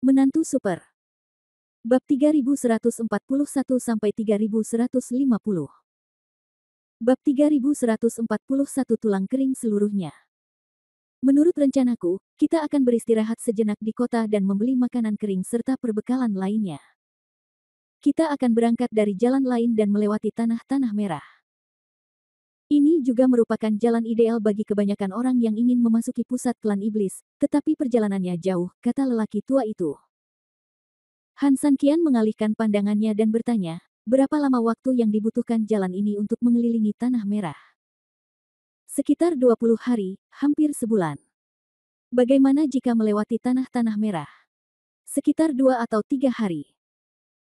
Menantu Super. Bab 3141-3150. Bab 3141 Tulang kering seluruhnya. Menurut rencanaku, kita akan beristirahat sejenak di kota dan membeli makanan kering serta perbekalan lainnya. Kita akan berangkat dari jalan lain dan melewati tanah-tanah merah. Ini juga merupakan jalan ideal bagi kebanyakan orang yang ingin memasuki pusat klan iblis, tetapi perjalanannya jauh, kata lelaki tua itu. Han Sanqian mengalihkan pandangannya dan bertanya, berapa lama waktu yang dibutuhkan jalan ini untuk mengelilingi tanah merah? Sekitar 20 hari, hampir sebulan. Bagaimana jika melewati tanah-tanah merah? Sekitar 2 atau 3 hari.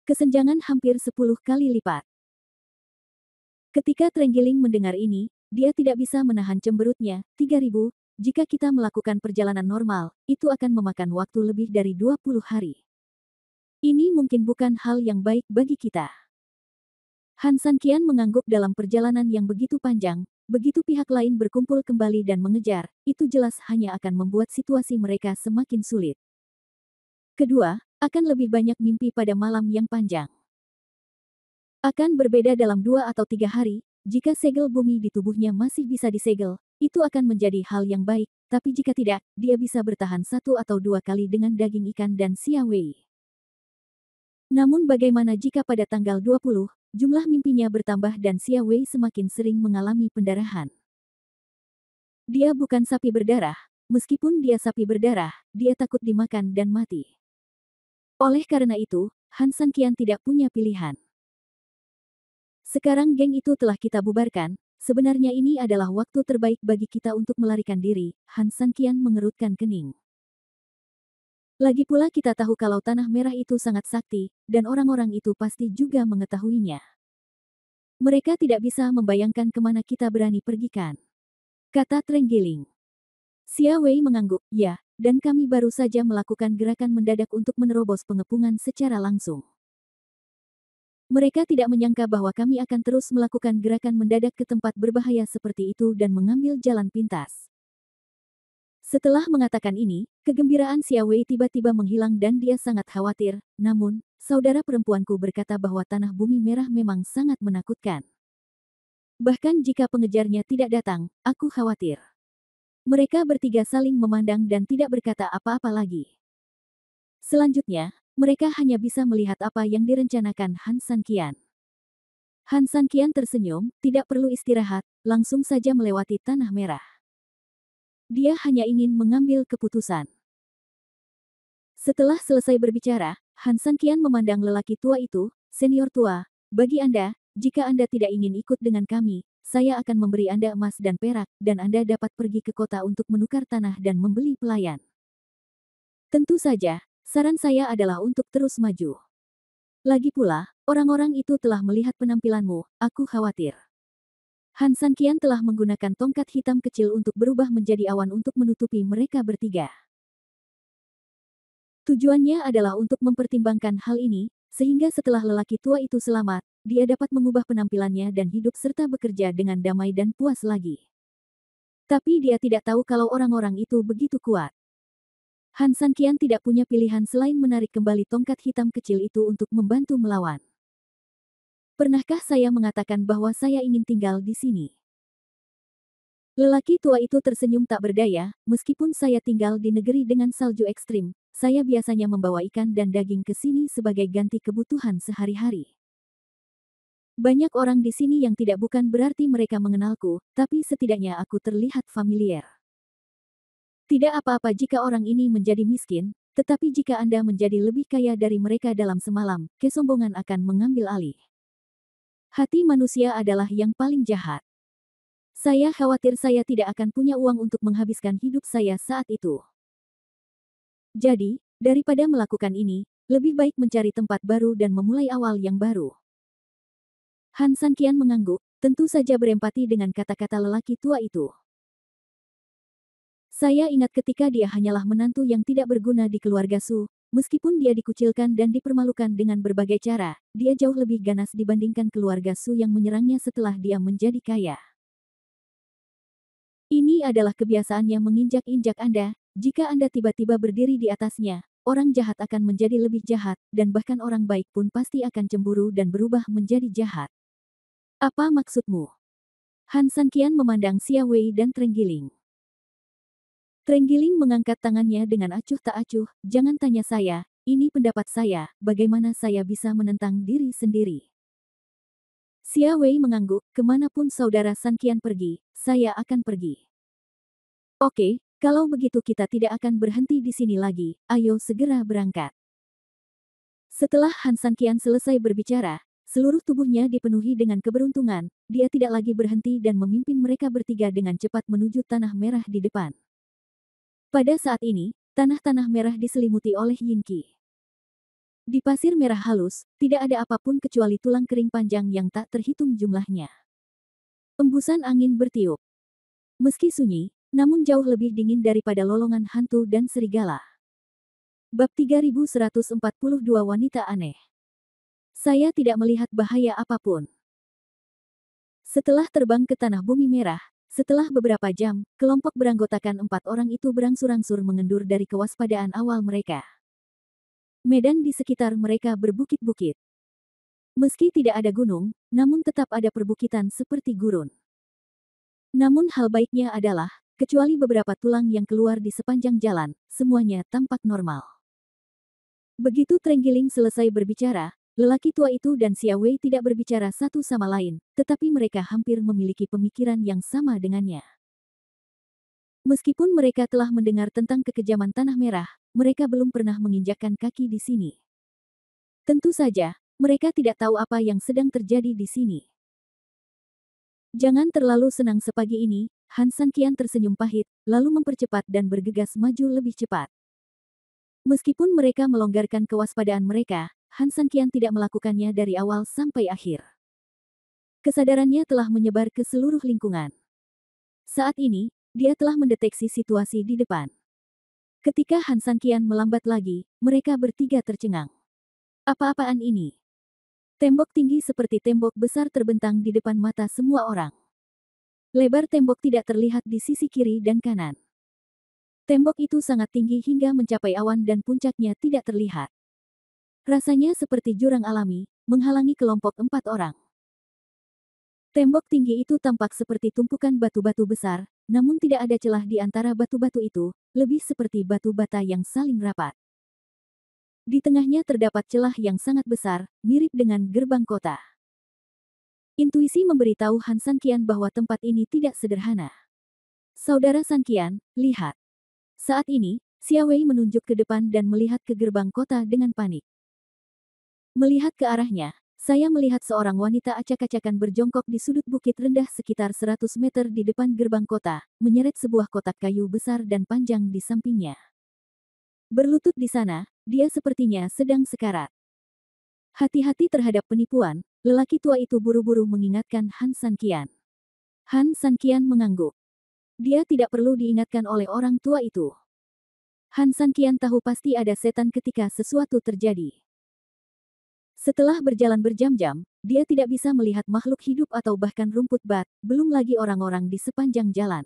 Kesenjangan hampir 10 kali lipat. Ketika Trenggiling mendengar ini, dia tidak bisa menahan cemberutnya. 3000, jika kita melakukan perjalanan normal, itu akan memakan waktu lebih dari 20 hari. Ini mungkin bukan hal yang baik bagi kita. Han Sanqian mengangguk dalam perjalanan yang begitu panjang, begitu pihak lain berkumpul kembali dan mengejar, itu jelas hanya akan membuat situasi mereka semakin sulit. Kedua, akan lebih banyak mimpi pada malam yang panjang. Akan berbeda dalam 2 atau 3 hari, jika segel bumi di tubuhnya masih bisa disegel, itu akan menjadi hal yang baik, tapi jika tidak, dia bisa bertahan 1 atau 2 kali dengan daging ikan dan Xia Wei. Namun bagaimana jika pada tanggal 20, jumlah mimpinya bertambah dan Xia Wei semakin sering mengalami pendarahan? Dia bukan sapi berdarah, meskipun dia sapi berdarah, dia takut dimakan dan mati. Oleh karena itu, Han Sanqian tidak punya pilihan. Sekarang geng itu telah kita bubarkan, sebenarnya ini adalah waktu terbaik bagi kita untuk melarikan diri, Han Sanqian mengerutkan kening. Lagi pula kita tahu kalau tanah merah itu sangat sakti, dan orang-orang itu pasti juga mengetahuinya. Mereka tidak bisa membayangkan kemana kita berani pergikan, kata Trenggiling. Xia Wei mengangguk, ya, dan kami baru saja melakukan gerakan mendadak untuk menerobos pengepungan secara langsung. Mereka tidak menyangka bahwa kami akan terus melakukan gerakan mendadak ke tempat berbahaya seperti itu dan mengambil jalan pintas. Setelah mengatakan ini, kegembiraan Xia Wei tiba-tiba menghilang dan dia sangat khawatir, namun, saudara perempuanku berkata bahwa tanah bumi merah memang sangat menakutkan. Bahkan jika pengejarnya tidak datang, aku khawatir. Mereka bertiga saling memandang dan tidak berkata apa-apa lagi. Selanjutnya, mereka hanya bisa melihat apa yang direncanakan Han Sanqian. Han Sanqian tersenyum, tidak perlu istirahat, langsung saja melewati tanah merah. Dia hanya ingin mengambil keputusan. Setelah selesai berbicara, Han Sanqian memandang lelaki tua itu, senior tua, bagi Anda, jika Anda tidak ingin ikut dengan kami, saya akan memberi Anda emas dan perak, dan Anda dapat pergi ke kota untuk menukar tanah dan membeli pelayan. Tentu saja, saran saya adalah untuk terus maju. Lagi pula, orang-orang itu telah melihat penampilanmu, aku khawatir. Han Sanqian telah menggunakan tongkat hitam kecil untuk berubah menjadi awan untuk menutupi mereka bertiga. Tujuannya adalah untuk mempertimbangkan hal ini, sehingga setelah lelaki tua itu selamat, dia dapat mengubah penampilannya dan hidup serta bekerja dengan damai dan puas lagi. Tapi dia tidak tahu kalau orang-orang itu begitu kuat. Han Sanqian tidak punya pilihan selain menarik kembali tongkat hitam kecil itu untuk membantu melawan. Pernahkah saya mengatakan bahwa saya ingin tinggal di sini? Lelaki tua itu tersenyum tak berdaya, meskipun saya tinggal di negeri dengan salju ekstrim, saya biasanya membawa ikan dan daging ke sini sebagai ganti kebutuhan sehari-hari. Banyak orang di sini yang tidak bukan berarti mereka mengenalku, tapi setidaknya aku terlihat familiar. Tidak apa-apa jika orang ini menjadi miskin, tetapi jika Anda menjadi lebih kaya dari mereka dalam semalam, kesombongan akan mengambil alih. Hati manusia adalah yang paling jahat. Saya khawatir saya tidak akan punya uang untuk menghabiskan hidup saya saat itu. Jadi, daripada melakukan ini, lebih baik mencari tempat baru dan memulai awal yang baru. Han Sanqian mengangguk, tentu saja berempati dengan kata-kata lelaki tua itu. Saya ingat ketika dia hanyalah menantu yang tidak berguna di keluarga Su, meskipun dia dikucilkan dan dipermalukan dengan berbagai cara, dia jauh lebih ganas dibandingkan keluarga Su yang menyerangnya setelah dia menjadi kaya. Ini adalah kebiasaannya menginjak-injak Anda, jika Anda tiba-tiba berdiri di atasnya, orang jahat akan menjadi lebih jahat, dan bahkan orang baik pun pasti akan cemburu dan berubah menjadi jahat. Apa maksudmu? Han Sanqian memandang Xia Wei dan Trenggiling. Trenggiling mengangkat tangannya dengan acuh tak acuh, jangan tanya saya, ini pendapat saya, bagaimana saya bisa menentang diri sendiri. Xia Wei mengangguk, kemanapun saudara Sanqian pergi, saya akan pergi. Oke, kalau begitu kita tidak akan berhenti di sini lagi, ayo segera berangkat. Setelah Han Sanqian selesai berbicara, seluruh tubuhnya dipenuhi dengan keberuntungan, dia tidak lagi berhenti dan memimpin mereka bertiga dengan cepat menuju tanah merah di depan. Pada saat ini, tanah-tanah merah diselimuti oleh Yingqi. Di pasir merah halus, tidak ada apapun kecuali tulang kering panjang yang tak terhitung jumlahnya. Embusan angin bertiup. Meski sunyi, namun jauh lebih dingin daripada lolongan hantu dan serigala. Bab 3142 Wanita Aneh. Saya tidak melihat bahaya apapun. Setelah terbang ke tanah bumi merah, setelah beberapa jam, kelompok beranggotakan 4 orang itu berangsur-angsur mengendur dari kewaspadaan awal mereka. Medan di sekitar mereka berbukit-bukit. Meski tidak ada gunung, namun tetap ada perbukitan seperti gurun. Namun hal baiknya adalah, kecuali beberapa tulang yang keluar di sepanjang jalan, semuanya tampak normal. Begitu Trenggiling selesai berbicara, lelaki tua itu dan Xia Wei tidak berbicara satu sama lain, tetapi mereka hampir memiliki pemikiran yang sama dengannya. Meskipun mereka telah mendengar tentang kekejaman Tanah Merah, mereka belum pernah menginjakkan kaki di sini. Tentu saja, mereka tidak tahu apa yang sedang terjadi di sini. Jangan terlalu senang sepagi ini, Han Sanqian tersenyum pahit, lalu mempercepat dan bergegas maju lebih cepat. Meskipun mereka melonggarkan kewaspadaan mereka, Han Sanqian tidak melakukannya dari awal sampai akhir. Kesadarannya telah menyebar ke seluruh lingkungan. Saat ini, dia telah mendeteksi situasi di depan. Ketika Han Sanqian melambat lagi, mereka bertiga tercengang. Apa-apaan ini? Tembok tinggi seperti tembok besar terbentang di depan mata semua orang. Lebar tembok tidak terlihat di sisi kiri dan kanan. Tembok itu sangat tinggi hingga mencapai awan dan puncaknya tidak terlihat. Rasanya seperti jurang alami, menghalangi kelompok 4 orang. Tembok tinggi itu tampak seperti tumpukan batu-batu besar, namun tidak ada celah di antara batu-batu itu, lebih seperti batu bata yang saling rapat. Di tengahnya terdapat celah yang sangat besar, mirip dengan gerbang kota. Intuisi memberitahu Han Sanqian bahwa tempat ini tidak sederhana. Saudara Sanqian, lihat. Saat ini, Xia Wei menunjuk ke depan dan melihat ke gerbang kota dengan panik. Melihat ke arahnya, saya melihat seorang wanita acak-acakan berjongkok di sudut bukit rendah sekitar 100 meter di depan gerbang kota, menyeret sebuah kotak kayu besar dan panjang di sampingnya. Berlutut di sana, dia sepertinya sedang sekarat. Hati-hati terhadap penipuan, lelaki tua itu buru-buru mengingatkan Han Sanqian. Han Sanqian mengangguk. Dia tidak perlu diingatkan oleh orang tua itu. Han Sanqian tahu pasti ada setan ketika sesuatu terjadi. Setelah berjalan berjam-jam, dia tidak bisa melihat makhluk hidup atau bahkan rumput bat, belum lagi orang-orang di sepanjang jalan.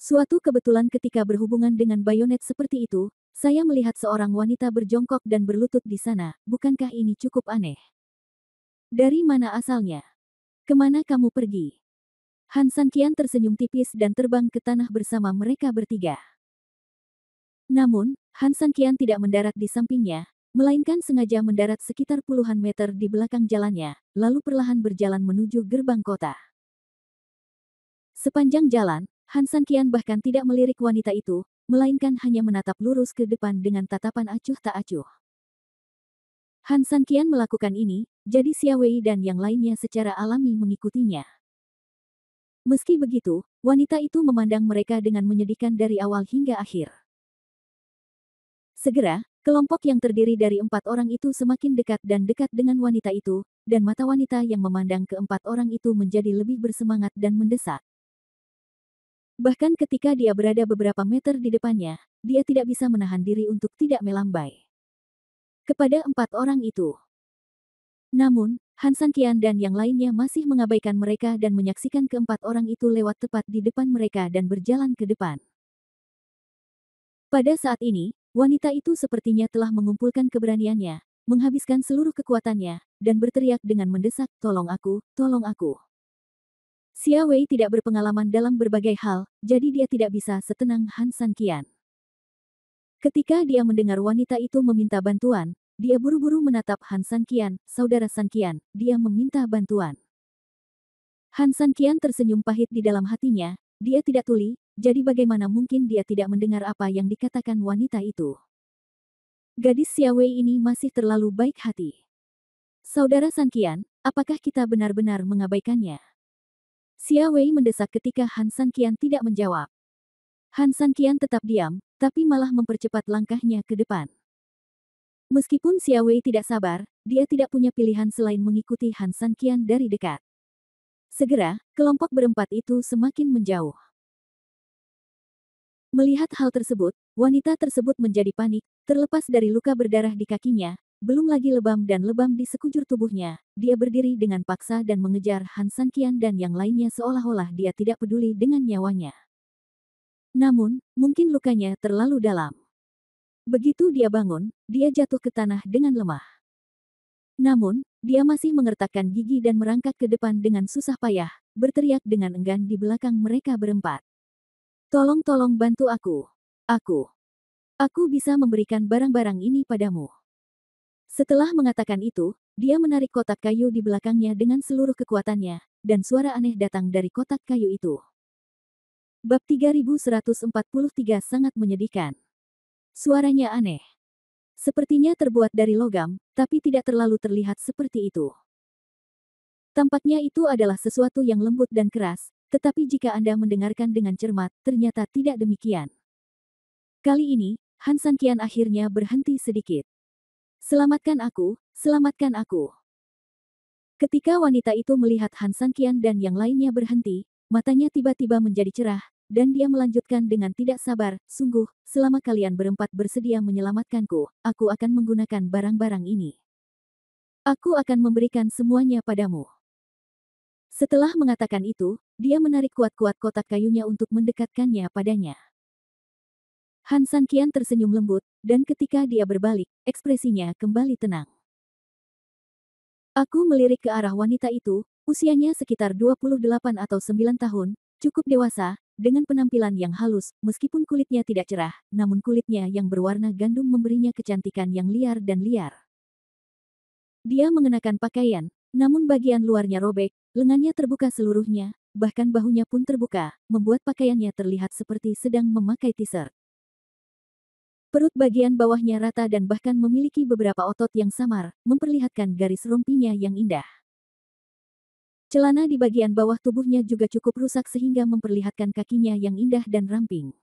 Suatu kebetulan ketika berhubungan dengan bayonet seperti itu, saya melihat seorang wanita berjongkok dan berlutut di sana, bukankah ini cukup aneh? Dari mana asalnya? Kemana kamu pergi? Han Sanqian tersenyum tipis dan terbang ke tanah bersama mereka bertiga. Namun, Han Sanqian tidak mendarat di sampingnya, melainkan sengaja mendarat sekitar puluhan meter di belakang jalannya, lalu perlahan berjalan menuju gerbang kota. Sepanjang jalan, Han Sanqian bahkan tidak melirik wanita itu, melainkan hanya menatap lurus ke depan dengan tatapan acuh tak acuh. Han Sanqian melakukan ini, jadi Xia Wei dan yang lainnya secara alami mengikutinya. Meski begitu, wanita itu memandang mereka dengan menyedihkan dari awal hingga akhir. Segera, kelompok yang terdiri dari 4 orang itu semakin dekat dan dekat dengan wanita itu, dan mata wanita yang memandang ke 4 orang itu menjadi lebih bersemangat dan mendesak. Bahkan ketika dia berada beberapa meter di depannya, dia tidak bisa menahan diri untuk tidak melambai kepada 4 orang itu. Namun, Han Sanqian dan yang lainnya masih mengabaikan mereka dan menyaksikan keempat orang itu lewat tepat di depan mereka dan berjalan ke depan. Pada saat ini, wanita itu sepertinya telah mengumpulkan keberaniannya, menghabiskan seluruh kekuatannya, dan berteriak dengan mendesak, "Tolong aku, tolong aku." Xia Wei tidak berpengalaman dalam berbagai hal, jadi dia tidak bisa setenang Han San Qian. Ketika dia mendengar wanita itu meminta bantuan, dia buru-buru menatap Han San Qian, "Saudara San Qian, dia meminta bantuan." Han San Qian tersenyum pahit di dalam hatinya, dia tidak tuli, jadi bagaimana mungkin dia tidak mendengar apa yang dikatakan wanita itu. Gadis Xia Wei ini masih terlalu baik hati. Saudara San Qian, apakah kita benar-benar mengabaikannya? Xia Wei mendesak ketika Han San Qian tidak menjawab. Han San Qian tetap diam, tapi malah mempercepat langkahnya ke depan. Meskipun Xia Wei tidak sabar, dia tidak punya pilihan selain mengikuti Han San Qian dari dekat. Segera, kelompok berempat itu semakin menjauh. Melihat hal tersebut, wanita tersebut menjadi panik, terlepas dari luka berdarah di kakinya, belum lagi lebam dan lebam di sekujur tubuhnya, dia berdiri dengan paksa dan mengejar Han San Qian dan yang lainnya seolah-olah dia tidak peduli dengan nyawanya. Namun, mungkin lukanya terlalu dalam. Begitu dia bangun, dia jatuh ke tanah dengan lemah. Namun, dia masih mengertakkan gigi dan merangkak ke depan dengan susah payah, berteriak dengan enggan di belakang mereka berempat. Tolong bantu aku. Aku bisa memberikan barang-barang ini padamu." Setelah mengatakan itu, dia menarik kotak kayu di belakangnya dengan seluruh kekuatannya, dan suara aneh datang dari kotak kayu itu. Bab 3143 sangat menyedihkan. Suaranya aneh. Sepertinya terbuat dari logam, tapi tidak terlalu terlihat seperti itu. Tampaknya itu adalah sesuatu yang lembut dan keras, tetapi jika Anda mendengarkan dengan cermat, ternyata tidak demikian. Kali ini, Han San Qian akhirnya berhenti sedikit. Selamatkan aku, selamatkan aku." Ketika wanita itu melihat Han San Qian dan yang lainnya berhenti, matanya tiba-tiba menjadi cerah, dan dia melanjutkan dengan tidak sabar, "Sungguh, selama kalian berempat bersedia menyelamatkanku, aku akan menggunakan barang-barang ini. Aku akan memberikan semuanya padamu." Setelah mengatakan itu, dia menarik kuat-kuat kotak kayunya untuk mendekatkannya padanya. Han San Qian tersenyum lembut, dan ketika dia berbalik, ekspresinya kembali tenang. Aku melirik ke arah wanita itu, usianya sekitar 28 atau 9 tahun, cukup dewasa, dengan penampilan yang halus, meskipun kulitnya tidak cerah, namun kulitnya yang berwarna gandum memberinya kecantikan yang liar dan liar. Dia mengenakan pakaian, namun bagian luarnya robek, lengannya terbuka seluruhnya, bahkan bahunya pun terbuka, membuat pakaiannya terlihat seperti sedang memakai t-shirt. Perut bagian bawahnya rata dan bahkan memiliki beberapa otot yang samar, memperlihatkan garis rompinya yang indah. Celana di bagian bawah tubuhnya juga cukup rusak sehingga memperlihatkan kakinya yang indah dan ramping.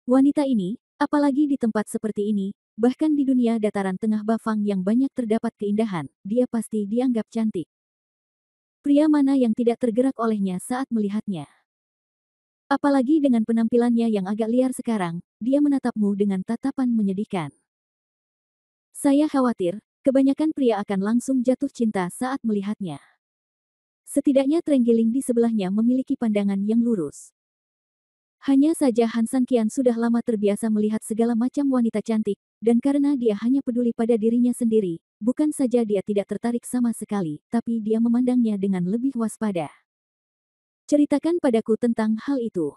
Wanita ini, apalagi di tempat seperti ini, bahkan di dunia dataran tengah Bafang yang banyak terdapat keindahan, dia pasti dianggap cantik. Pria mana yang tidak tergerak olehnya saat melihatnya? Apalagi dengan penampilannya yang agak liar sekarang, dia menatapmu dengan tatapan menyedihkan. Saya khawatir, kebanyakan pria akan langsung jatuh cinta saat melihatnya. Setidaknya Trenggiling di sebelahnya memiliki pandangan yang lurus. Hanya saja Han San Qian sudah lama terbiasa melihat segala macam wanita cantik, dan karena dia hanya peduli pada dirinya sendiri, bukan saja dia tidak tertarik sama sekali, tapi dia memandangnya dengan lebih waspada. "Ceritakan padaku tentang hal itu."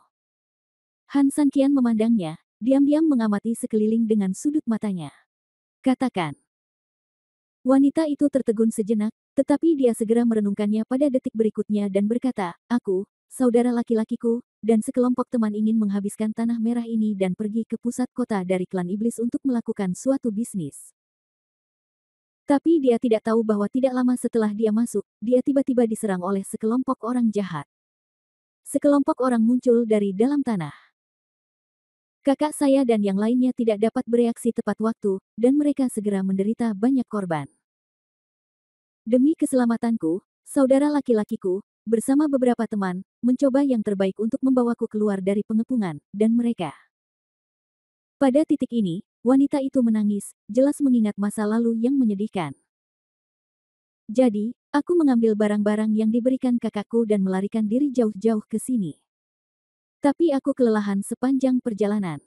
Han San Qian memandangnya, diam-diam mengamati sekeliling dengan sudut matanya. "Katakan." Wanita itu tertegun sejenak, tetapi dia segera merenungkannya pada detik berikutnya dan berkata, "Aku, saudara laki-lakiku, dan sekelompok teman ingin menghabiskan tanah merah ini dan pergi ke pusat kota dari klan iblis untuk melakukan suatu bisnis. Tapi dia tidak tahu bahwa tidak lama setelah dia masuk, dia tiba-tiba diserang oleh sekelompok orang jahat. Sekelompok orang muncul dari dalam tanah. Kakak saya dan yang lainnya tidak dapat bereaksi tepat waktu, dan mereka segera menderita banyak korban. Demi keselamatanku, saudara laki-lakiku, bersama beberapa teman, mencoba yang terbaik untuk membawaku keluar dari pengepungan, dan mereka." Pada titik ini, wanita itu menangis, jelas mengingat masa lalu yang menyedihkan. "Jadi, aku mengambil barang-barang yang diberikan kakakku dan melarikan diri jauh-jauh ke sini. Tapi aku kelelahan sepanjang perjalanan.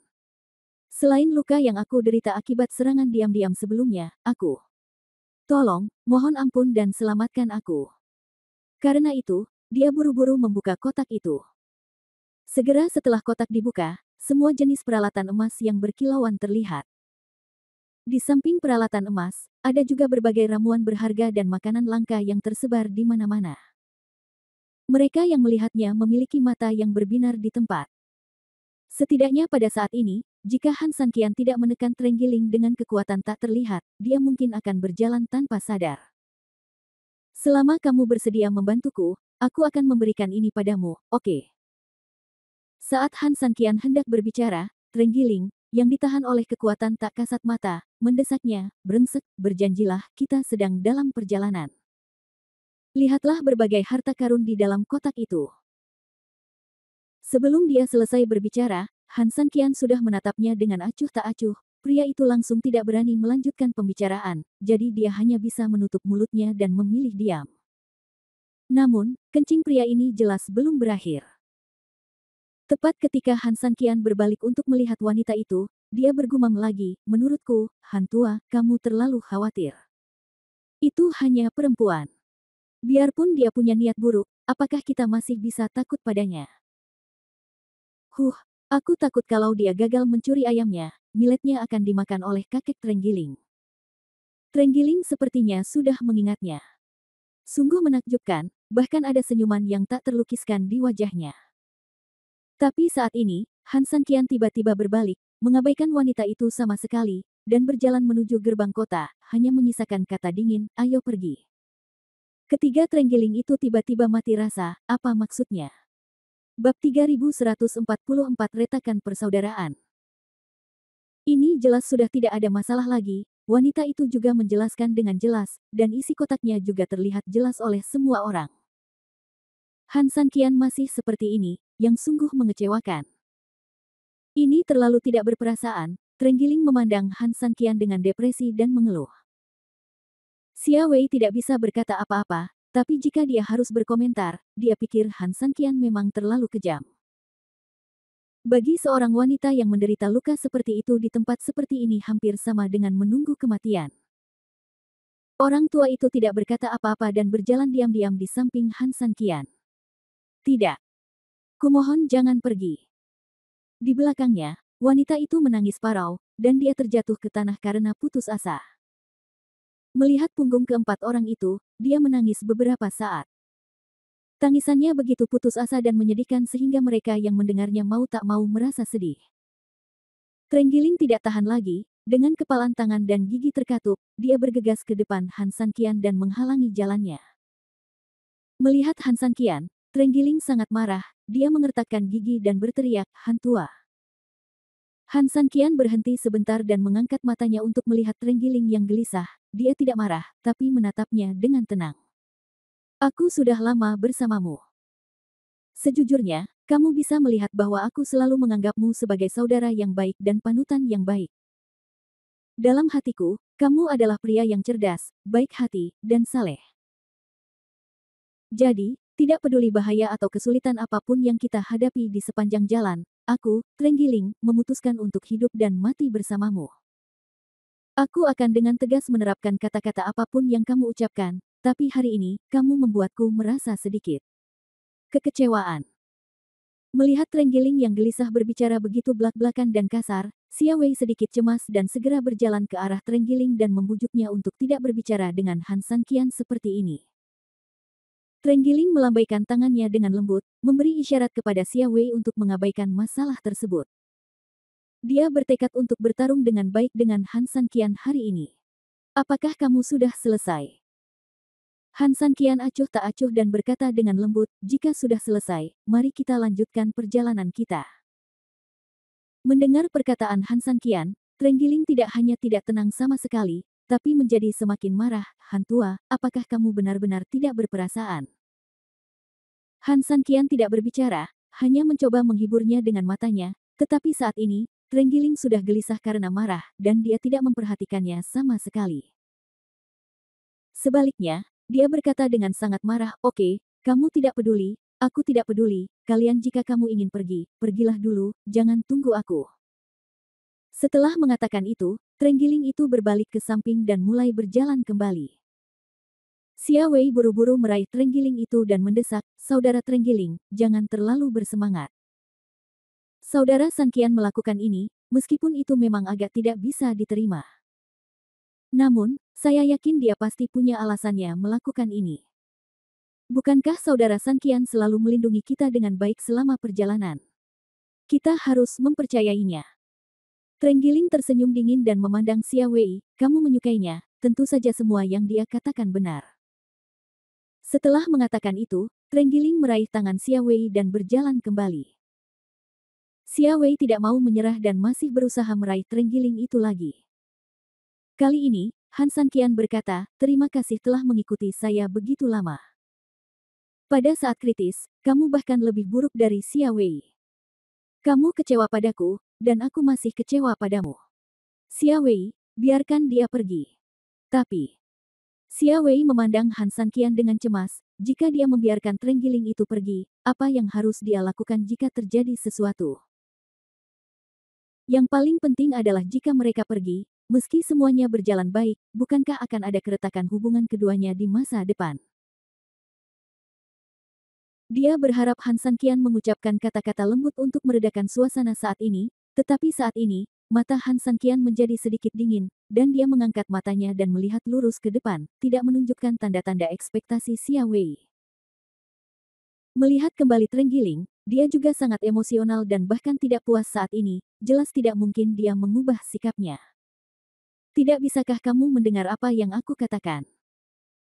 Selain luka yang aku derita akibat serangan diam-diam sebelumnya, tolong, mohon ampun dan selamatkan aku. Karena itu, dia buru-buru membuka kotak itu. Segera setelah kotak dibuka, semua jenis peralatan emas yang berkilauan terlihat. Di samping peralatan emas, ada juga berbagai ramuan berharga dan makanan langka yang tersebar di mana-mana. Mereka yang melihatnya memiliki mata yang berbinar di tempat. Setidaknya pada saat ini, jika Han Sanqian tidak menekan Trenggiling dengan kekuatan tak terlihat, dia mungkin akan berjalan tanpa sadar. Selama kamu bersedia membantuku, aku akan memberikan ini padamu, oke? Saat Han Sanqian hendak berbicara, Trenggiling, yang ditahan oleh kekuatan tak kasat mata, mendesaknya, "Brengsek, berjanjilah kita sedang dalam perjalanan. Lihatlah berbagai harta karun di dalam kotak itu." Sebelum dia selesai berbicara, Han Sanqian sudah menatapnya dengan acuh tak acuh. Pria itu langsung tidak berani melanjutkan pembicaraan, jadi dia hanya bisa menutup mulutnya dan memilih diam. Namun, kencing pria ini jelas belum berakhir. Tepat ketika Han Sanqian berbalik untuk melihat wanita itu, dia bergumam lagi, "Menurutku, Han tua, kamu terlalu khawatir. Itu hanya perempuan. Biarpun dia punya niat buruk, apakah kita masih bisa takut padanya? Aku takut kalau dia gagal mencuri ayamnya, miletnya akan dimakan oleh kakek Trenggiling." Trenggiling sepertinya sudah mengingatnya. Sungguh menakjubkan, bahkan ada senyuman yang tak terlukiskan di wajahnya. Tapi saat ini, Han Sanqian tiba-tiba berbalik, mengabaikan wanita itu sama sekali, dan berjalan menuju gerbang kota, hanya menyisakan kata dingin, "Ayo pergi." Ketiga Trenggiling itu tiba-tiba mati rasa, apa maksudnya? Bab 3144 Retakan Persaudaraan. Ini jelas sudah tidak ada masalah lagi, wanita itu juga menjelaskan dengan jelas, dan isi kotaknya juga terlihat jelas oleh semua orang. Han Sanqian masih seperti ini, yang sungguh mengecewakan. Ini terlalu tidak berperasaan, Trenggiling memandang Han Sanqian dengan depresi dan mengeluh. Xia Wei tidak bisa berkata apa-apa, tapi jika dia harus berkomentar, dia pikir Han Sanqian memang terlalu kejam. Bagi seorang wanita yang menderita luka seperti itu di tempat seperti ini hampir sama dengan menunggu kematian. Orang tua itu tidak berkata apa-apa dan berjalan diam-diam di samping Han Sanqian. "Tidak. Kumohon jangan pergi." Di belakangnya, wanita itu menangis parau, dan dia terjatuh ke tanah karena putus asa. Melihat punggung keempat orang itu, dia menangis beberapa saat. Tangisannya begitu putus asa dan menyedihkan sehingga mereka yang mendengarnya mau tak mau merasa sedih. Trenggiling tidak tahan lagi, dengan kepalan tangan dan gigi terkatup, dia bergegas ke depan Han Sanqian dan menghalangi jalannya. Melihat Han Sanqian, Trenggiling sangat marah, dia mengertakkan gigi dan berteriak, "Han tua." Han Sanqian berhenti sebentar dan mengangkat matanya untuk melihat Trenggiling yang gelisah. Dia tidak marah, tapi menatapnya dengan tenang. "Aku sudah lama bersamamu. Sejujurnya, kamu bisa melihat bahwa aku selalu menganggapmu sebagai saudara yang baik dan panutan yang baik. Dalam hatiku, kamu adalah pria yang cerdas, baik hati, dan saleh. Jadi, tidak peduli bahaya atau kesulitan apapun yang kita hadapi di sepanjang jalan, aku, Trenggiling, memutuskan untuk hidup dan mati bersamamu. Aku akan dengan tegas menerapkan kata-kata apapun yang kamu ucapkan, tapi hari ini, kamu membuatku merasa sedikit kekecewaan." Melihat Trenggiling yang gelisah berbicara begitu belak-belakan dan kasar, Xia Wei sedikit cemas dan segera berjalan ke arah Trenggiling dan membujuknya untuk tidak berbicara dengan Han Sanqian seperti ini. Trenggiling melambaikan tangannya dengan lembut, memberi isyarat kepada Xia Wei untuk mengabaikan masalah tersebut. Dia bertekad untuk bertarung dengan baik dengan Han Sanqian hari ini. "Apakah kamu sudah selesai?" Han Sanqian acuh tak acuh dan berkata dengan lembut, "Jika sudah selesai, mari kita lanjutkan perjalanan kita." Mendengar perkataan Han Sanqian, Trenggiling tidak hanya tidak tenang sama sekali, tapi menjadi semakin marah. "Han tua, apakah kamu benar-benar tidak berperasaan?" Han Sanqian tidak berbicara, hanya mencoba menghiburnya dengan matanya, tetapi saat ini, Trenggiling sudah gelisah karena marah, dan dia tidak memperhatikannya sama sekali. Sebaliknya, dia berkata dengan sangat marah, "Oke, kamu tidak peduli, aku tidak peduli, kalian jika kamu ingin pergi, pergilah dulu, jangan tunggu aku." Setelah mengatakan itu, Trenggiling itu berbalik ke samping dan mulai berjalan kembali. Xia Wei buru-buru meraih Trenggiling itu dan mendesak, "Saudara Trenggiling, jangan terlalu bersemangat. Saudara Sanqian melakukan ini, meskipun itu memang agak tidak bisa diterima. Namun, saya yakin dia pasti punya alasannya melakukan ini. Bukankah Saudara Sanqian selalu melindungi kita dengan baik selama perjalanan? Kita harus mempercayainya." Trenggiling tersenyum dingin dan memandang Xia Wei, "Kamu menyukainya, tentu saja semua yang dia katakan benar." Setelah mengatakan itu, Trenggiling meraih tangan Xia Wei dan berjalan kembali. Xia Wei tidak mau menyerah dan masih berusaha meraih Trenggiling itu lagi. Kali ini, Han Sanqian berkata, "Terima kasih telah mengikuti saya begitu lama. Pada saat kritis, kamu bahkan lebih buruk dari Xia Wei. Kamu kecewa padaku, dan aku masih kecewa padamu. Xia Wei, biarkan dia pergi." Tapi, Xia Wei memandang Han Sanqian dengan cemas. Jika dia membiarkan Trenggiling itu pergi, apa yang harus dia lakukan jika terjadi sesuatu? Yang paling penting adalah jika mereka pergi, meski semuanya berjalan baik, bukankah akan ada keretakan hubungan keduanya di masa depan? Dia berharap Han Sanqian mengucapkan kata-kata lembut untuk meredakan suasana saat ini, tetapi saat ini, mata Han Sanqian menjadi sedikit dingin, dan dia mengangkat matanya dan melihat lurus ke depan, tidak menunjukkan tanda-tanda ekspektasi Xia Wei. Melihat kembali Trenggiling, dia juga sangat emosional dan bahkan tidak puas saat ini, jelas tidak mungkin dia mengubah sikapnya. "Tidak bisakah kamu mendengar apa yang aku katakan?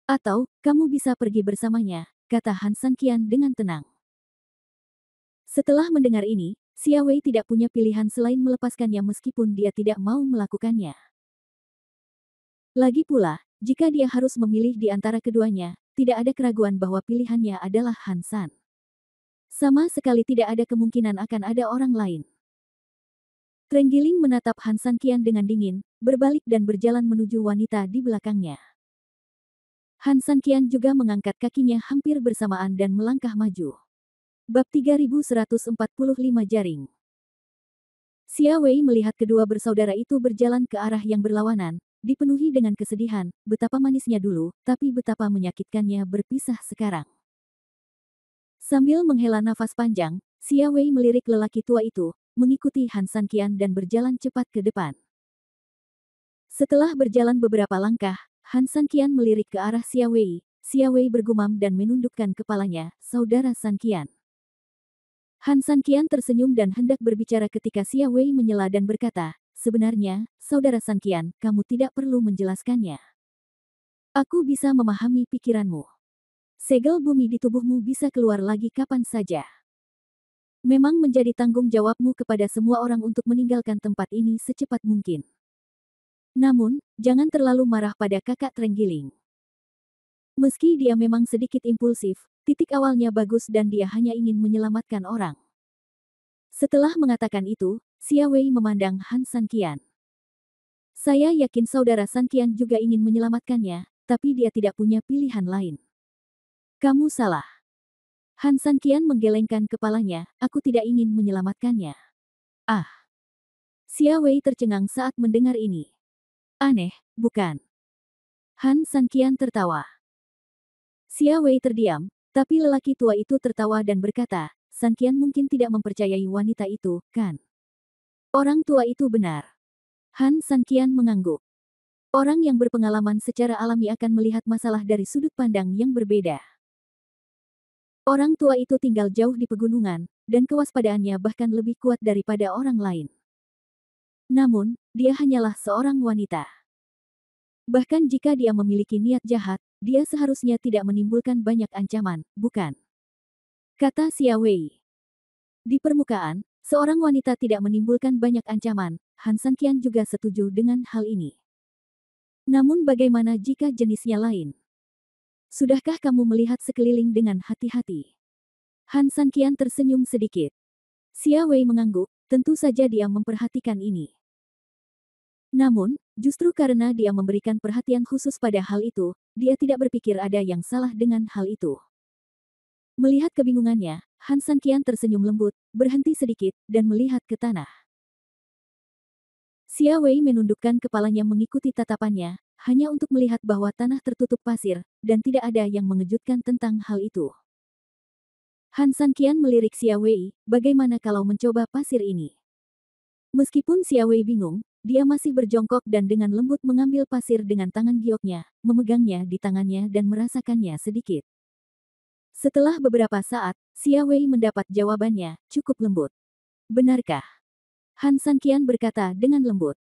Atau, kamu bisa pergi bersamanya," kata Han Sanqian dengan tenang. Setelah mendengar ini, Xia Wei tidak punya pilihan selain melepaskannya meskipun dia tidak mau melakukannya. Lagi pula, jika dia harus memilih di antara keduanya, tidak ada keraguan bahwa pilihannya adalah Han San. Sama sekali tidak ada kemungkinan akan ada orang lain. Trenggiling menatap Han Sanqian dengan dingin, berbalik dan berjalan menuju wanita di belakangnya. Han Sanqian juga mengangkat kakinya hampir bersamaan dan melangkah maju. Bab 3145 Jaring. Xia Wei melihat kedua bersaudara itu berjalan ke arah yang berlawanan, dipenuhi dengan kesedihan, betapa manisnya dulu, tapi betapa menyakitkannya berpisah sekarang. Sambil menghela nafas panjang, Xia Wei melirik lelaki tua itu, mengikuti Han Sanqian dan berjalan cepat ke depan. Setelah berjalan beberapa langkah, Han Sanqian melirik ke arah Xia Wei. Xia Wei bergumam dan menundukkan kepalanya, "Saudara Sanqian." Han Sanqian tersenyum dan hendak berbicara ketika Xia Wei menyela dan berkata, "Sebenarnya, Saudara Sanqian, kamu tidak perlu menjelaskannya. Aku bisa memahami pikiranmu. Segel bumi di tubuhmu bisa keluar lagi kapan saja. Memang menjadi tanggung jawabmu kepada semua orang untuk meninggalkan tempat ini secepat mungkin. Namun, jangan terlalu marah pada kakak Trenggiling. Meski dia memang sedikit impulsif, titik awalnya bagus dan dia hanya ingin menyelamatkan orang." Setelah mengatakan itu, Xia Wei memandang Han Sanqian. "Saya yakin Saudara Sanqian juga ingin menyelamatkannya, tapi dia tidak punya pilihan lain." "Kamu salah." Han Sanqian menggelengkan kepalanya, "Aku tidak ingin menyelamatkannya." "Ah." Xia Wei tercengang saat mendengar ini. "Aneh, bukan?" Han Sanqian tertawa. Xia Wei terdiam, tapi lelaki tua itu tertawa dan berkata, "Sanqian mungkin tidak mempercayai wanita itu, kan? Orang tua itu benar." Han Sanqian mengangguk. Orang yang berpengalaman secara alami akan melihat masalah dari sudut pandang yang berbeda. Orang tua itu tinggal jauh di pegunungan, dan kewaspadaannya bahkan lebih kuat daripada orang lain. Namun, dia hanyalah seorang wanita. Bahkan jika dia memiliki niat jahat, dia seharusnya tidak menimbulkan banyak ancaman, bukan? Kata Xia Wei. Di permukaan, seorang wanita tidak menimbulkan banyak ancaman. Han Sanqian juga setuju dengan hal ini. Namun bagaimana jika jenisnya lain? Sudahkah kamu melihat sekeliling dengan hati-hati? Han Sanqian tersenyum sedikit. Xia Wei mengangguk, tentu saja dia memperhatikan ini. Namun, justru karena dia memberikan perhatian khusus pada hal itu, dia tidak berpikir ada yang salah dengan hal itu. Melihat kebingungannya, Han Sanqian tersenyum lembut, berhenti sedikit, dan melihat ke tanah. Xia Wei menundukkan kepalanya mengikuti tatapannya, hanya untuk melihat bahwa tanah tertutup pasir, dan tidak ada yang mengejutkan tentang hal itu. Han Sanqian melirik Xia Wei, bagaimana kalau mencoba pasir ini? Meskipun Xia Wei bingung, dia masih berjongkok dan dengan lembut mengambil pasir dengan tangan gioknya, memegangnya di tangannya dan merasakannya sedikit. Setelah beberapa saat, Xia Wei mendapat jawabannya, cukup lembut. Benarkah? Han Sanqian berkata dengan lembut.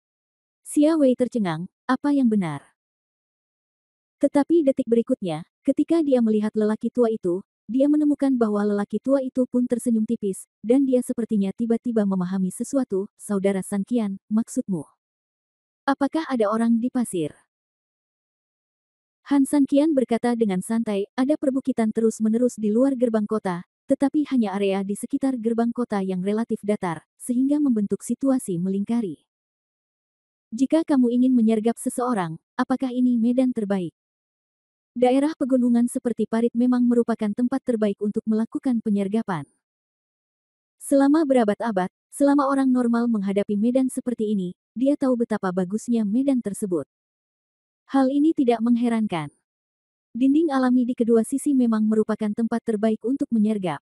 Xia Wei tercengang, apa yang benar? Tetapi detik berikutnya, ketika dia melihat lelaki tua itu, dia menemukan bahwa lelaki tua itu pun tersenyum tipis, dan dia sepertinya tiba-tiba memahami sesuatu. Saudara Sanqian, maksudmu? Apakah ada orang di pasir? Han Sanqian berkata dengan santai, ada perbukitan terus-menerus di luar gerbang kota, tetapi hanya area di sekitar gerbang kota yang relatif datar, sehingga membentuk situasi melingkari. Jika kamu ingin menyergap seseorang, apakah ini medan terbaik? Daerah pegunungan seperti Parit memang merupakan tempat terbaik untuk melakukan penyergapan. Selama berabad-abad, selama orang normal menghadapi medan seperti ini, dia tahu betapa bagusnya medan tersebut. Hal ini tidak mengherankan. Dinding alami di kedua sisi memang merupakan tempat terbaik untuk menyergap.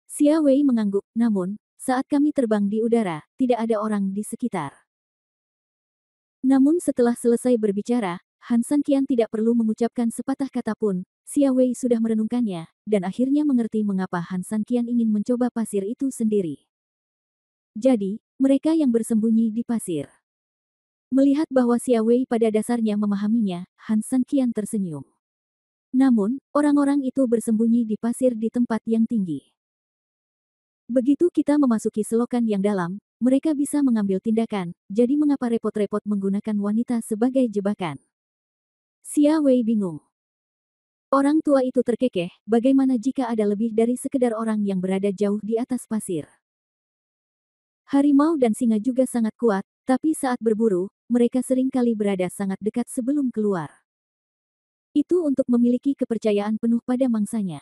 Xia Wei mengangguk, namun, saat kami terbang di udara, tidak ada orang di sekitar. Namun setelah selesai berbicara, Han Sanqian tidak perlu mengucapkan sepatah kata pun, Xia Wei sudah merenungkannya, dan akhirnya mengerti mengapa Han Sanqian ingin mencoba pasir itu sendiri. Jadi, mereka yang bersembunyi di pasir. Melihat bahwa Xia Wei pada dasarnya memahaminya, Han Sanqian tersenyum. Namun, orang-orang itu bersembunyi di pasir di tempat yang tinggi. Begitu kita memasuki selokan yang dalam, mereka bisa mengambil tindakan, jadi mengapa repot-repot menggunakan wanita sebagai jebakan? Xia Wei bingung. Orang tua itu terkekeh, bagaimana jika ada lebih dari sekedar orang yang berada jauh di atas pasir? Harimau dan singa juga sangat kuat, tapi saat berburu, mereka sering kali berada sangat dekat sebelum keluar. Itu untuk memiliki kepercayaan penuh pada mangsanya.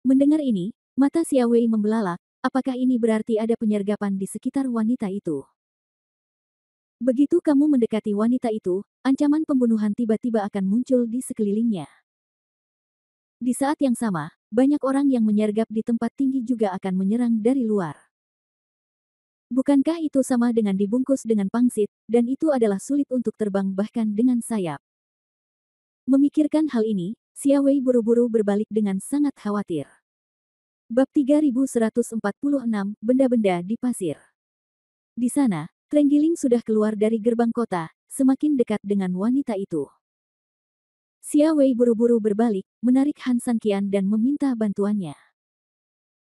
Mendengar ini, mata Xia Wei membelalak, apakah ini berarti ada penyergapan di sekitar wanita itu? Begitu kamu mendekati wanita itu, ancaman pembunuhan tiba-tiba akan muncul di sekelilingnya. Di saat yang sama, banyak orang yang menyergap di tempat tinggi juga akan menyerang dari luar. Bukankah itu sama dengan dibungkus dengan pangsit, dan itu adalah sulit untuk terbang bahkan dengan sayap? Memikirkan hal ini, Xia Wei buru-buru berbalik dengan sangat khawatir. Bab 3146, Benda-benda di pasir. Di sana, Trenggiling sudah keluar dari gerbang kota, semakin dekat dengan wanita itu. Xia Wei buru-buru berbalik, menarik Han Sanqian dan meminta bantuannya.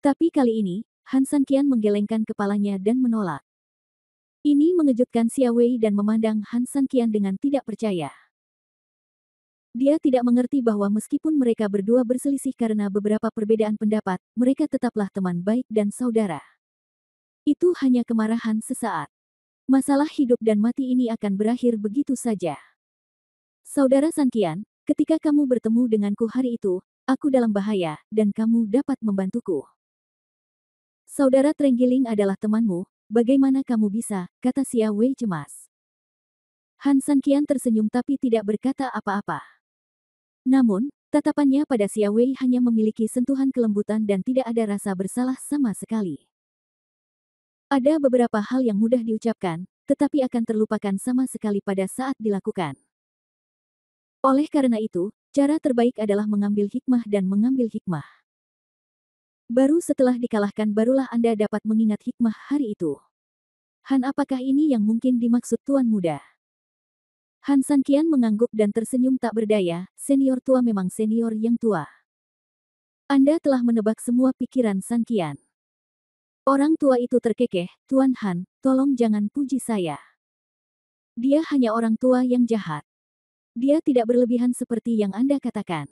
Tapi kali ini, Han Sanqian menggelengkan kepalanya dan menolak. Ini mengejutkan Xia Wei dan memandang Han Sanqian dengan tidak percaya. Dia tidak mengerti bahwa meskipun mereka berdua berselisih karena beberapa perbedaan pendapat, mereka tetaplah teman baik dan saudara. Itu hanya kemarahan sesaat. Masalah hidup dan mati ini akan berakhir begitu saja. Saudara Sanqian, ketika kamu bertemu denganku hari itu, aku dalam bahaya, dan kamu dapat membantuku. Saudara Trenggiling adalah temanmu, bagaimana kamu bisa, kata Xia Wei cemas. Han Sanqian tersenyum tapi tidak berkata apa-apa. Namun, tatapannya pada Xia Wei hanya memiliki sentuhan kelembutan dan tidak ada rasa bersalah sama sekali. Ada beberapa hal yang mudah diucapkan, tetapi akan terlupakan sama sekali pada saat dilakukan. Oleh karena itu, cara terbaik adalah mengambil hikmah dan mengambil hikmah. Baru setelah dikalahkan barulah Anda dapat mengingat hikmah hari itu. Han, apakah ini yang mungkin dimaksud Tuan Muda? Han Sanqian mengangguk dan tersenyum tak berdaya, senior tua memang senior yang tua. Anda telah menebak semua pikiran Sanqian. Orang tua itu terkekeh, Tuan Han, tolong jangan puji saya. Dia hanya orang tua yang jahat. Dia tidak berlebihan seperti yang Anda katakan.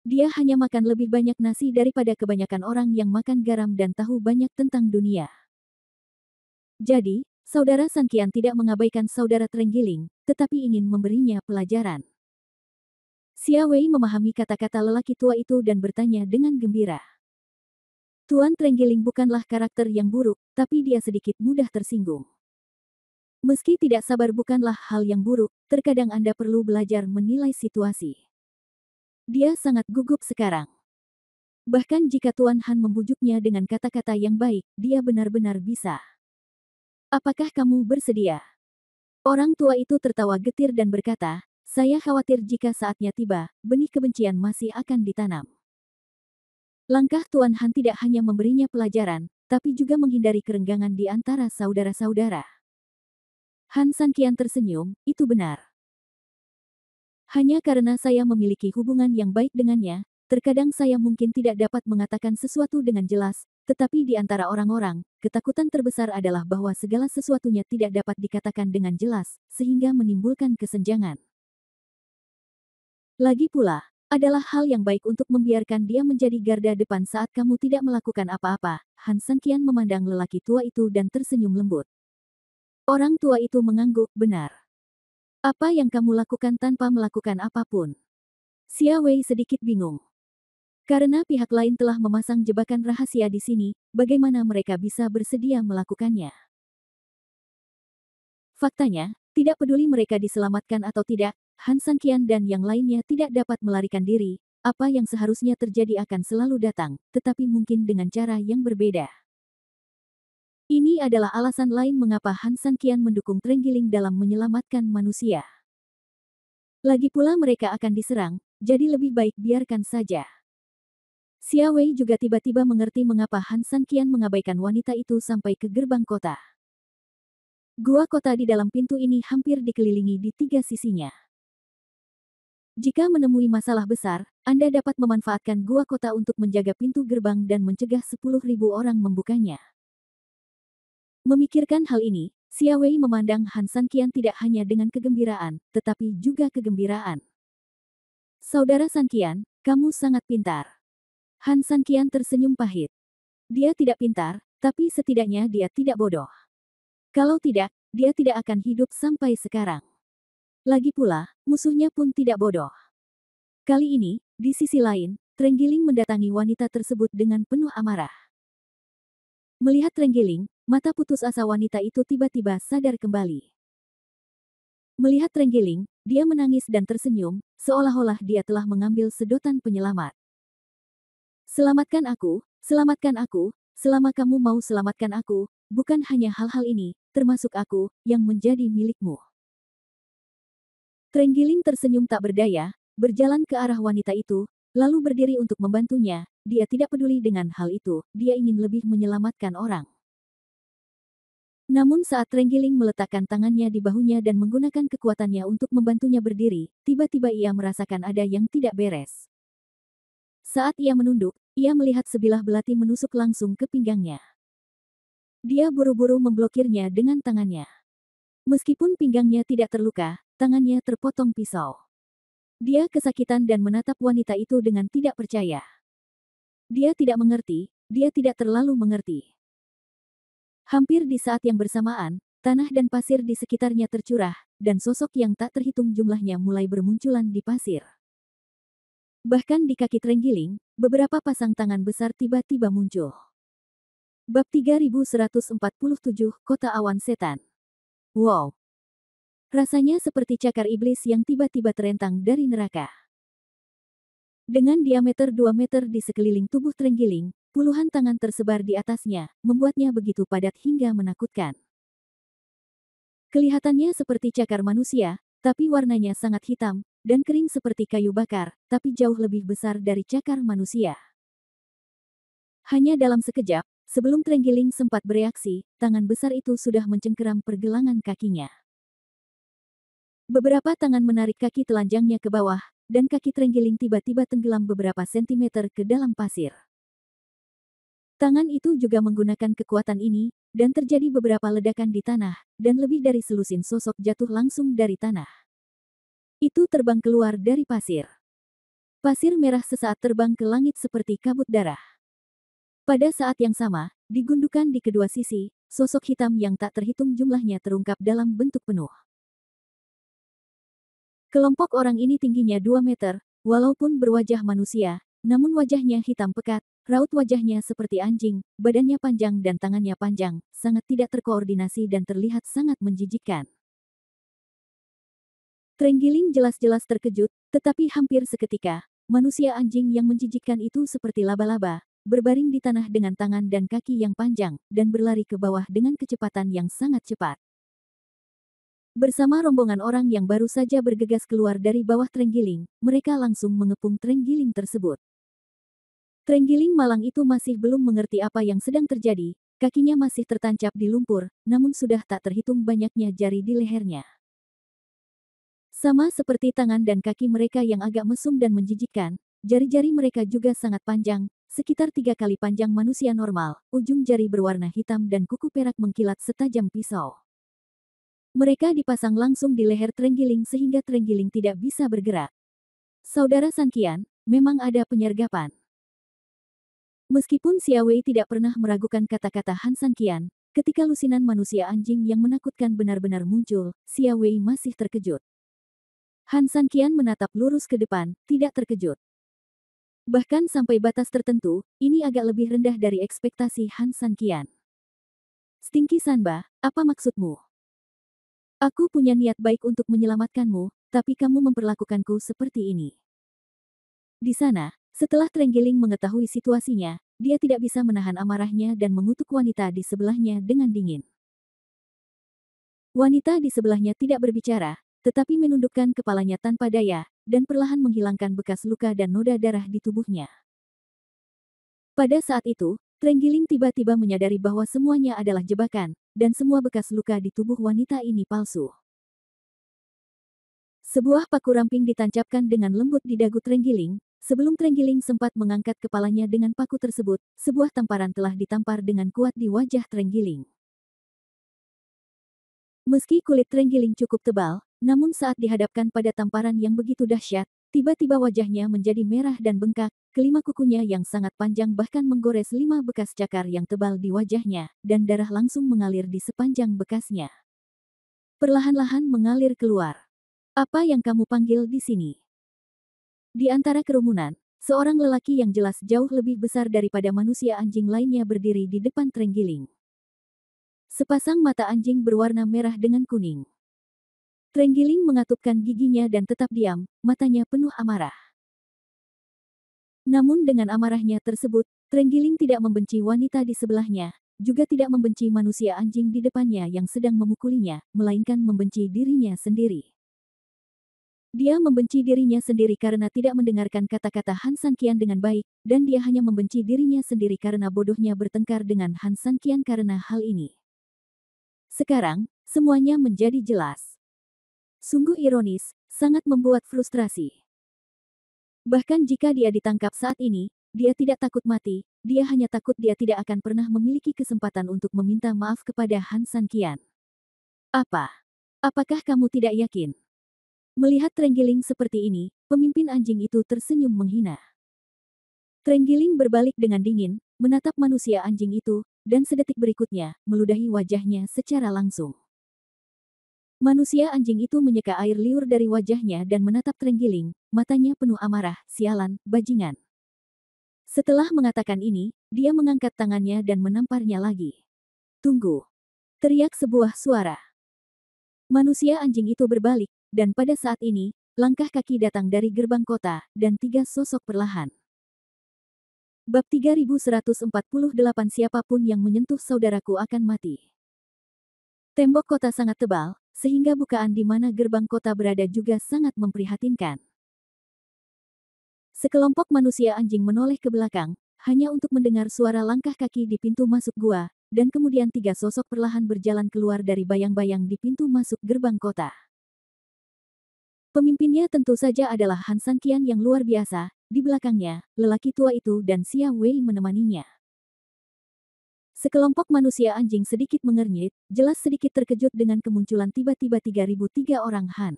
Dia hanya makan lebih banyak nasi daripada kebanyakan orang yang makan garam dan tahu banyak tentang dunia. Jadi, saudara Sanqian tidak mengabaikan saudara Trenggiling, tetapi ingin memberinya pelajaran. Xia Wei memahami kata-kata lelaki tua itu dan bertanya dengan gembira. Tuan Trenggiling bukanlah karakter yang buruk, tapi dia sedikit mudah tersinggung. Meski tidak sabar bukanlah hal yang buruk, terkadang Anda perlu belajar menilai situasi. Dia sangat gugup sekarang. Bahkan jika Tuan Han membujuknya dengan kata-kata yang baik, dia benar-benar bisa. Apakah kamu bersedia? Orang tua itu tertawa getir dan berkata, saya khawatir jika saatnya tiba, benih kebencian masih akan ditanam. Langkah Tuan Han tidak hanya memberinya pelajaran, tapi juga menghindari kerenggangan di antara saudara-saudara. Han Sanqian tersenyum, itu benar. Hanya karena saya memiliki hubungan yang baik dengannya, terkadang saya mungkin tidak dapat mengatakan sesuatu dengan jelas, tetapi di antara orang-orang, ketakutan terbesar adalah bahwa segala sesuatunya tidak dapat dikatakan dengan jelas, sehingga menimbulkan kesenjangan. Lagi pula, adalah hal yang baik untuk membiarkan dia menjadi garda depan saat kamu tidak melakukan apa-apa. Han Sanqian memandang lelaki tua itu dan tersenyum lembut. Orang tua itu mengangguk, benar. Apa yang kamu lakukan tanpa melakukan apapun? Xia Wei sedikit bingung. Karena pihak lain telah memasang jebakan rahasia di sini, bagaimana mereka bisa bersedia melakukannya? Faktanya, tidak peduli mereka diselamatkan atau tidak, Han Sanqian dan yang lainnya tidak dapat melarikan diri. Apa yang seharusnya terjadi akan selalu datang, tetapi mungkin dengan cara yang berbeda. Ini adalah alasan lain mengapa Han Sanqian mendukung Trenggiling dalam menyelamatkan manusia. Lagi pula mereka akan diserang, jadi lebih baik biarkan saja. Xia Wei juga tiba-tiba mengerti mengapa Han Sanqian mengabaikan wanita itu sampai ke gerbang kota. Gua kota di dalam pintu ini hampir dikelilingi di tiga sisinya. Jika menemui masalah besar, Anda dapat memanfaatkan gua kota untuk menjaga pintu gerbang dan mencegah 10.000 orang membukanya. Memikirkan hal ini, Xia Wei memandang Han Sanqian tidak hanya dengan kegembiraan, tetapi juga kegembiraan. Saudara Sanqian, kamu sangat pintar. Han Sanqian tersenyum pahit. Dia tidak pintar, tapi setidaknya dia tidak bodoh. Kalau tidak, dia tidak akan hidup sampai sekarang. Lagi pula, musuhnya pun tidak bodoh. Kali ini, di sisi lain, Trenggiling mendatangi wanita tersebut dengan penuh amarah. Melihat Trenggiling, mata putus asa wanita itu tiba-tiba sadar kembali. Melihat Trenggiling, dia menangis dan tersenyum, seolah-olah dia telah mengambil sedotan penyelamat. Selamatkan aku, selama kamu mau selamatkan aku, bukan hanya hal-hal ini, termasuk aku, yang menjadi milikmu. Trenggiling tersenyum tak berdaya, berjalan ke arah wanita itu, lalu berdiri untuk membantunya. Dia tidak peduli dengan hal itu, dia ingin lebih menyelamatkan orang. Namun saat Trenggiling meletakkan tangannya di bahunya dan menggunakan kekuatannya untuk membantunya berdiri, tiba-tiba ia merasakan ada yang tidak beres. Saat ia menunduk, ia melihat sebilah belati menusuk langsung ke pinggangnya. Dia buru-buru memblokirnya dengan tangannya. Meskipun pinggangnya tidak terluka, tangannya terpotong pisau. Dia kesakitan dan menatap wanita itu dengan tidak percaya. Dia tidak mengerti, dia tidak terlalu mengerti. Hampir di saat yang bersamaan, tanah dan pasir di sekitarnya tercurah, dan sosok yang tak terhitung jumlahnya mulai bermunculan di pasir. Bahkan di kaki Trenggiling, beberapa pasang tangan besar tiba-tiba muncul. Bab 3147, Kota Awan Setan. Wow! Rasanya seperti cakar iblis yang tiba-tiba terentang dari neraka. Dengan diameter 2 meter di sekeliling tubuh Trenggiling, puluhan tangan tersebar di atasnya, membuatnya begitu padat hingga menakutkan. Kelihatannya seperti cakar manusia, tapi warnanya sangat hitam, dan kering seperti kayu bakar, tapi jauh lebih besar dari cakar manusia. Hanya dalam sekejap, sebelum Trenggiling sempat bereaksi, tangan besar itu sudah mencengkeram pergelangan kakinya. Beberapa tangan menarik kaki telanjangnya ke bawah, dan kaki Trenggiling tiba-tiba tenggelam beberapa sentimeter ke dalam pasir. Tangan itu juga menggunakan kekuatan ini, dan terjadi beberapa ledakan di tanah, dan lebih dari selusin sosok jatuh langsung dari tanah. Itu terbang keluar dari pasir. Pasir merah sesaat terbang ke langit seperti kabut darah. Pada saat yang sama, di gundukan di kedua sisi, sosok hitam yang tak terhitung jumlahnya terungkap dalam bentuk penuh. Kelompok orang ini tingginya 2 meter, walaupun berwajah manusia, namun wajahnya hitam pekat, Raut wajahnya seperti anjing, badannya panjang dan tangannya panjang, sangat tidak terkoordinasi dan terlihat sangat menjijikkan. Trenggiling jelas-jelas terkejut, tetapi hampir seketika, manusia anjing yang menjijikkan itu seperti laba-laba, berbaring di tanah dengan tangan dan kaki yang panjang, dan berlari ke bawah dengan kecepatan yang sangat cepat. Bersama rombongan orang yang baru saja bergegas keluar dari bawah Trenggiling, mereka langsung mengepung Trenggiling tersebut. Trenggiling malang itu masih belum mengerti apa yang sedang terjadi, kakinya masih tertancap di lumpur, namun sudah tak terhitung banyaknya jari di lehernya. Sama seperti tangan dan kaki mereka yang agak mesum dan menjijikkan, jari-jari mereka juga sangat panjang, sekitar 3 kali panjang manusia normal, ujung jari berwarna hitam dan kuku perak mengkilat setajam pisau. Mereka dipasang langsung di leher Trenggiling sehingga Trenggiling tidak bisa bergerak. Saudara Sanqian, memang ada penyergapan. Meskipun Xia Wei tidak pernah meragukan kata-kata Han Sanqian, ketika lusinan manusia anjing yang menakutkan benar-benar muncul, Xia Wei masih terkejut. Han Sanqian menatap lurus ke depan, tidak terkejut. Bahkan sampai batas tertentu, ini agak lebih rendah dari ekspektasi Han Sanqian. Stinky Sanba, apa maksudmu? Aku punya niat baik untuk menyelamatkanmu, tapi kamu memperlakukanku seperti ini. Di sana, setelah Trenggiling mengetahui situasinya, dia tidak bisa menahan amarahnya dan mengutuk wanita di sebelahnya dengan dingin. Wanita di sebelahnya tidak berbicara, tetapi menundukkan kepalanya tanpa daya, dan perlahan menghilangkan bekas luka dan noda darah di tubuhnya. Pada saat itu, Trenggiling tiba-tiba menyadari bahwa semuanya adalah jebakan, dan semua bekas luka di tubuh wanita ini palsu. Sebuah paku ramping ditancapkan dengan lembut di dagu Trenggiling. Sebelum Trenggiling sempat mengangkat kepalanya dengan paku tersebut, sebuah tamparan telah ditampar dengan kuat di wajah Trenggiling. Meski kulit Trenggiling cukup tebal, namun saat dihadapkan pada tamparan yang begitu dahsyat, tiba-tiba wajahnya menjadi merah dan bengkak, kelima kukunya yang sangat panjang bahkan menggores 5 bekas cakar yang tebal di wajahnya, dan darah langsung mengalir di sepanjang bekasnya. Perlahan-lahan mengalir keluar. Apa yang kamu panggil di sini? Di antara kerumunan, seorang lelaki yang jelas jauh lebih besar daripada manusia anjing lainnya berdiri di depan Trenggiling. Sepasang mata anjing berwarna merah dengan kuning. Trenggiling mengatupkan giginya dan tetap diam, matanya penuh amarah. Namun dengan amarahnya tersebut, Trenggiling tidak membenci wanita di sebelahnya, juga tidak membenci manusia anjing di depannya yang sedang memukulinya, melainkan membenci dirinya sendiri. Dia membenci dirinya sendiri karena tidak mendengarkan kata-kata Han Sanqian dengan baik, dan dia hanya membenci dirinya sendiri karena bodohnya bertengkar dengan Han Sanqian karena hal ini. Sekarang, semuanya menjadi jelas. Sungguh ironis, sangat membuat frustrasi. Bahkan jika dia ditangkap saat ini, dia tidak takut mati, dia hanya takut dia tidak akan pernah memiliki kesempatan untuk meminta maaf kepada Han Sanqian. Apa? Apakah kamu tidak yakin? Melihat Trenggiling seperti ini, pemimpin anjing itu tersenyum menghina. Trenggiling berbalik dengan dingin, menatap manusia anjing itu, dan sedetik berikutnya, meludahi wajahnya secara langsung. Manusia anjing itu menyeka air liur dari wajahnya dan menatap Trenggiling, matanya penuh amarah, sialan, bajingan. Setelah mengatakan ini, dia mengangkat tangannya dan menamparnya lagi. Tunggu! Teriak sebuah suara. Manusia anjing itu berbalik, dan pada saat ini, langkah kaki datang dari gerbang kota, dan 3 sosok perlahan. Bab 3148 Siapapun yang menyentuh saudaraku akan mati. Tembok kota sangat tebal, sehingga bukaan di mana gerbang kota berada juga sangat memprihatinkan. Sekelompok manusia anjing menoleh ke belakang, hanya untuk mendengar suara langkah kaki di pintu masuk gua, dan kemudian 3 sosok perlahan berjalan keluar dari bayang-bayang di pintu masuk gerbang kota. Pemimpinnya tentu saja adalah Han Sanqian yang luar biasa, di belakangnya, lelaki tua itu dan Xia Wei menemaninya. Sekelompok manusia anjing sedikit mengernyit, jelas sedikit terkejut dengan kemunculan tiba-tiba 3.003 orang Han.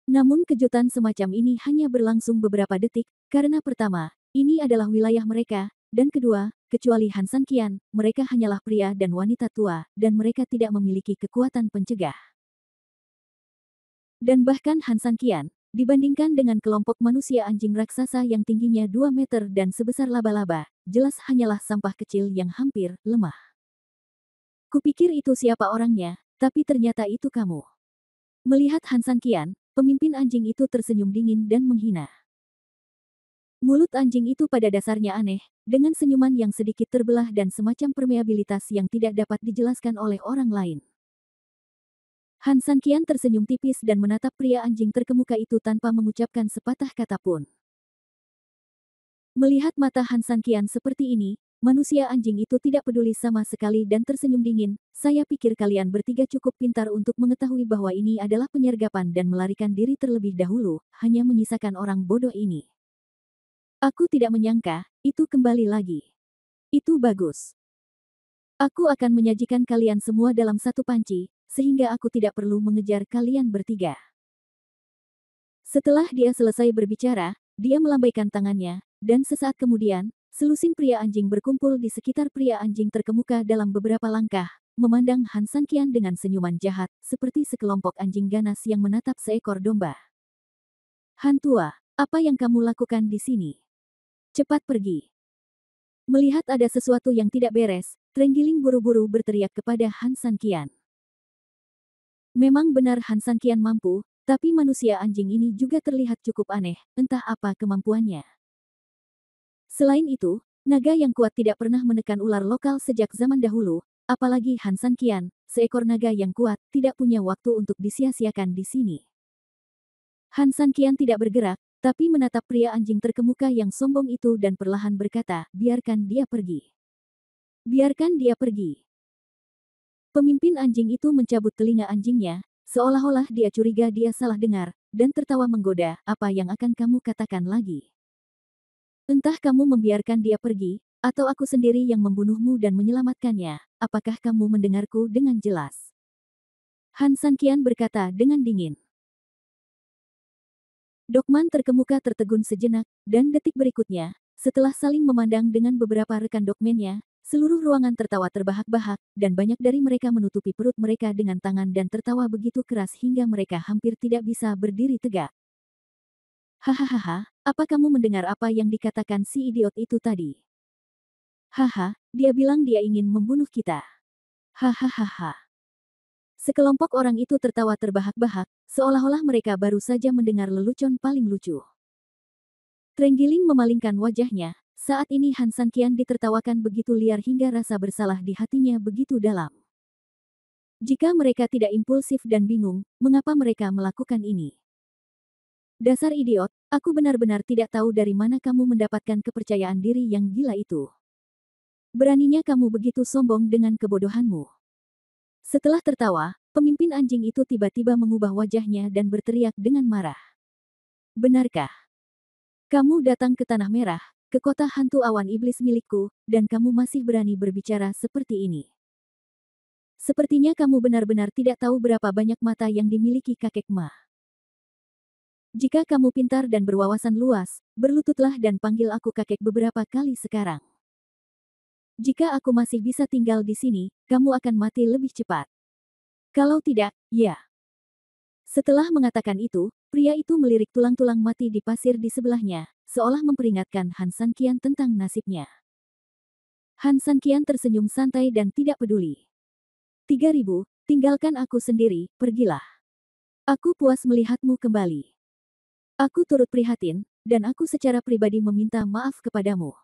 Namun kejutan semacam ini hanya berlangsung beberapa detik, karena pertama, ini adalah wilayah mereka, dan kedua, kecuali Han Sanqian, mereka hanyalah pria dan wanita tua, dan mereka tidak memiliki kekuatan pencegah. Dan bahkan Han Sanqian, Dibandingkan dengan kelompok manusia anjing raksasa yang tingginya 2 meter dan sebesar laba-laba, jelas hanyalah sampah kecil yang hampir lemah. Kupikir itu siapa orangnya, tapi ternyata itu kamu. Melihat Han Sanqian, pemimpin anjing itu tersenyum dingin dan menghina. Mulut anjing itu pada dasarnya aneh, dengan senyuman yang sedikit terbelah dan semacam permeabilitas yang tidak dapat dijelaskan oleh orang lain. Han Sanqian tersenyum tipis dan menatap pria anjing terkemuka itu tanpa mengucapkan sepatah kata pun. Melihat mata Han Sanqian seperti ini, manusia anjing itu tidak peduli sama sekali dan tersenyum dingin. Saya pikir kalian bertiga cukup pintar untuk mengetahui bahwa ini adalah penyergapan dan melarikan diri terlebih dahulu, hanya menyisakan orang bodoh ini. Aku tidak menyangka, itu kembali lagi. Itu bagus. Aku akan menyajikan kalian semua dalam satu panci, sehingga aku tidak perlu mengejar kalian bertiga. Setelah dia selesai berbicara, dia melambaikan tangannya, dan sesaat kemudian, selusin pria anjing berkumpul di sekitar pria anjing terkemuka dalam beberapa langkah, memandang Han Sanqian dengan senyuman jahat, seperti sekelompok anjing ganas yang menatap seekor domba. Han tua, apa yang kamu lakukan di sini? Cepat pergi. Melihat ada sesuatu yang tidak beres, Trenggiling buru-buru berteriak kepada Han Sanqian. Memang benar Han Sanqian mampu, tapi manusia anjing ini juga terlihat cukup aneh, entah apa kemampuannya. Selain itu, naga yang kuat tidak pernah menekan ular lokal sejak zaman dahulu, apalagi Han Sanqian, seekor naga yang kuat, tidak punya waktu untuk disia-siakan di sini. Han Sanqian tidak bergerak, tapi menatap pria anjing terkemuka yang sombong itu dan perlahan berkata, biarkan dia pergi. Biarkan dia pergi. Pemimpin anjing itu mencabut telinga anjingnya, seolah-olah dia curiga dia salah dengar, dan tertawa menggoda, apa yang akan kamu katakan lagi? Entah kamu membiarkan dia pergi, atau aku sendiri yang membunuhmu dan menyelamatkannya, apakah kamu mendengarku dengan jelas? Han Sanqian berkata dengan dingin. Dokman terkemuka tertegun sejenak, dan detik berikutnya, setelah saling memandang dengan beberapa rekan dokmennya, seluruh ruangan tertawa terbahak-bahak, dan banyak dari mereka menutupi perut mereka dengan tangan dan tertawa begitu keras hingga mereka hampir tidak bisa berdiri tegak. Hahaha, apa kamu mendengar apa yang dikatakan si idiot itu tadi? Haha, dia bilang dia ingin membunuh kita. Hahaha. Sekelompok orang itu tertawa terbahak-bahak, seolah-olah mereka baru saja mendengar lelucon paling lucu. Trenggiling memalingkan wajahnya. Saat ini Han Sanqian ditertawakan begitu liar hingga rasa bersalah di hatinya begitu dalam. Jika mereka tidak impulsif dan bingung, mengapa mereka melakukan ini? Dasar idiot, aku benar-benar tidak tahu dari mana kamu mendapatkan kepercayaan diri yang gila itu. Beraninya kamu begitu sombong dengan kebodohanmu. Setelah tertawa, pemimpin anjing itu tiba-tiba mengubah wajahnya dan berteriak dengan marah. Benarkah? Kamu datang ke Tanah Merah, ke kota hantu awan iblis milikku, dan kamu masih berani berbicara seperti ini. Sepertinya kamu benar-benar tidak tahu berapa banyak mata yang dimiliki kakek Ma. Jika kamu pintar dan berwawasan luas, berlututlah dan panggil aku kakek beberapa kali sekarang. Jika aku masih bisa tinggal di sini, kamu akan mati lebih cepat. Kalau tidak, ya. Setelah mengatakan itu, pria itu melirik tulang-tulang mati di pasir di sebelahnya, seolah memperingatkan Han Sanqian tentang nasibnya. Han Sanqian tersenyum santai dan tidak peduli. 3000, tinggalkan aku sendiri, pergilah. Aku puas melihatmu kembali. Aku turut prihatin, dan aku secara pribadi meminta maaf kepadamu.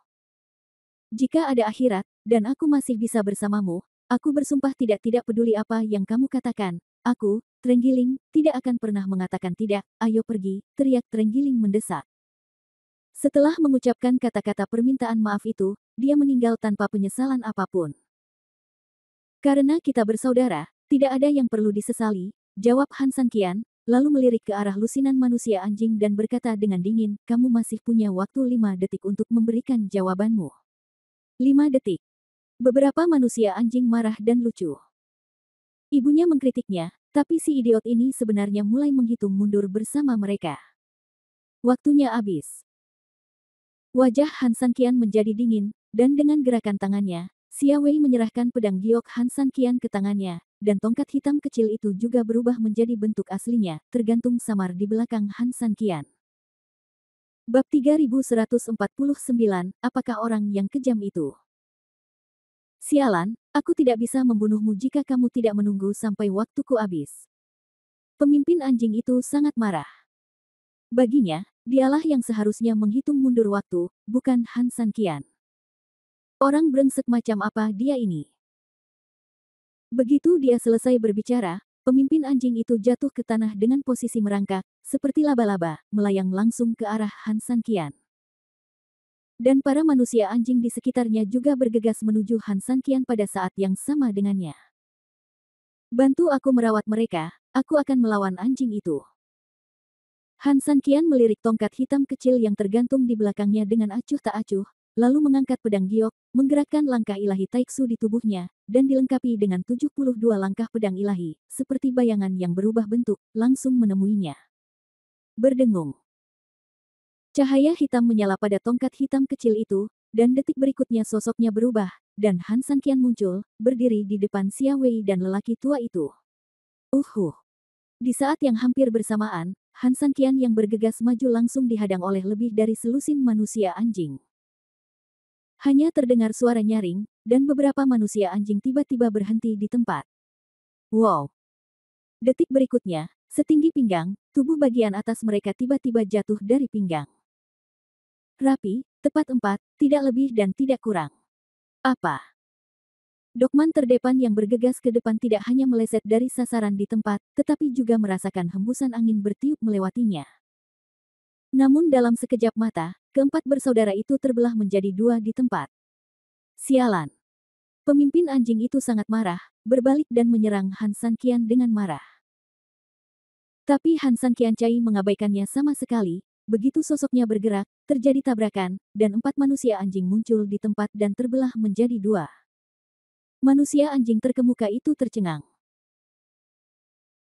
Jika ada akhirat, dan aku masih bisa bersamamu, aku bersumpah tidak peduli apa yang kamu katakan, aku, Trenggiling, tidak akan pernah mengatakan tidak, ayo pergi, teriak Trenggiling mendesak. Setelah mengucapkan kata-kata permintaan maaf itu, dia meninggal tanpa penyesalan apapun. Karena kita bersaudara, tidak ada yang perlu disesali, jawab Han Sanqian, lalu melirik ke arah lusinan manusia anjing dan berkata dengan dingin, kamu masih punya waktu 5 detik untuk memberikan jawabanmu. 5 detik. Beberapa manusia anjing marah dan lucu. Ibunya mengkritiknya, tapi si idiot ini sebenarnya mulai menghitung mundur bersama mereka. Waktunya habis. Wajah Han Sanqian menjadi dingin, dan dengan gerakan tangannya, Xia Wei menyerahkan pedang giok Han San Qian ke tangannya, dan tongkat hitam kecil itu juga berubah menjadi bentuk aslinya, tergantung samar di belakang Han San Qian. Bab 3149, apakah orang yang kejam itu? Sialan, aku tidak bisa membunuhmu jika kamu tidak menunggu sampai waktuku habis. Pemimpin anjing itu sangat marah. Baginya, dialah yang seharusnya menghitung mundur waktu, bukan Han San Qian. Orang brengsek macam apa dia ini? Begitu dia selesai berbicara, pemimpin anjing itu jatuh ke tanah dengan posisi merangkak, seperti laba-laba, melayang langsung ke arah Han San Qian. Dan para manusia anjing di sekitarnya juga bergegas menuju Han San Qian pada saat yang sama dengannya. Bantu aku merawat mereka, aku akan melawan anjing itu. Han San Qian melirik tongkat hitam kecil yang tergantung di belakangnya dengan acuh tak acuh, lalu mengangkat pedang giok, menggerakkan langkah ilahi Taiksu di tubuhnya, dan dilengkapi dengan 72 langkah pedang ilahi, seperti bayangan yang berubah bentuk, langsung menemuinya. Berdengung. Cahaya hitam menyala pada tongkat hitam kecil itu, dan detik berikutnya sosoknya berubah, dan Han San Qian muncul, berdiri di depan Xia Wei dan lelaki tua itu. Di saat yang hampir bersamaan, Han San Qian yang bergegas maju langsung dihadang oleh lebih dari selusin manusia anjing. Hanya terdengar suara nyaring, dan beberapa manusia anjing tiba-tiba berhenti di tempat. Wow! Detik berikutnya, setinggi pinggang, tubuh bagian atas mereka tiba-tiba jatuh dari pinggang. Rapi, tepat 4, tidak lebih dan tidak kurang. Apa? Dokman terdepan yang bergegas ke depan tidak hanya meleset dari sasaran di tempat, tetapi juga merasakan hembusan angin bertiup melewatinya. Namun dalam sekejap mata, keempat bersaudara itu terbelah menjadi dua di tempat. Sialan. Pemimpin anjing itu sangat marah, berbalik dan menyerang Han San Qian dengan marah. Tapi Han San Qian Cai mengabaikannya sama sekali, begitu sosoknya bergerak, terjadi tabrakan, dan 4 manusia anjing muncul di tempat dan terbelah menjadi 2. Manusia anjing terkemuka itu tercengang.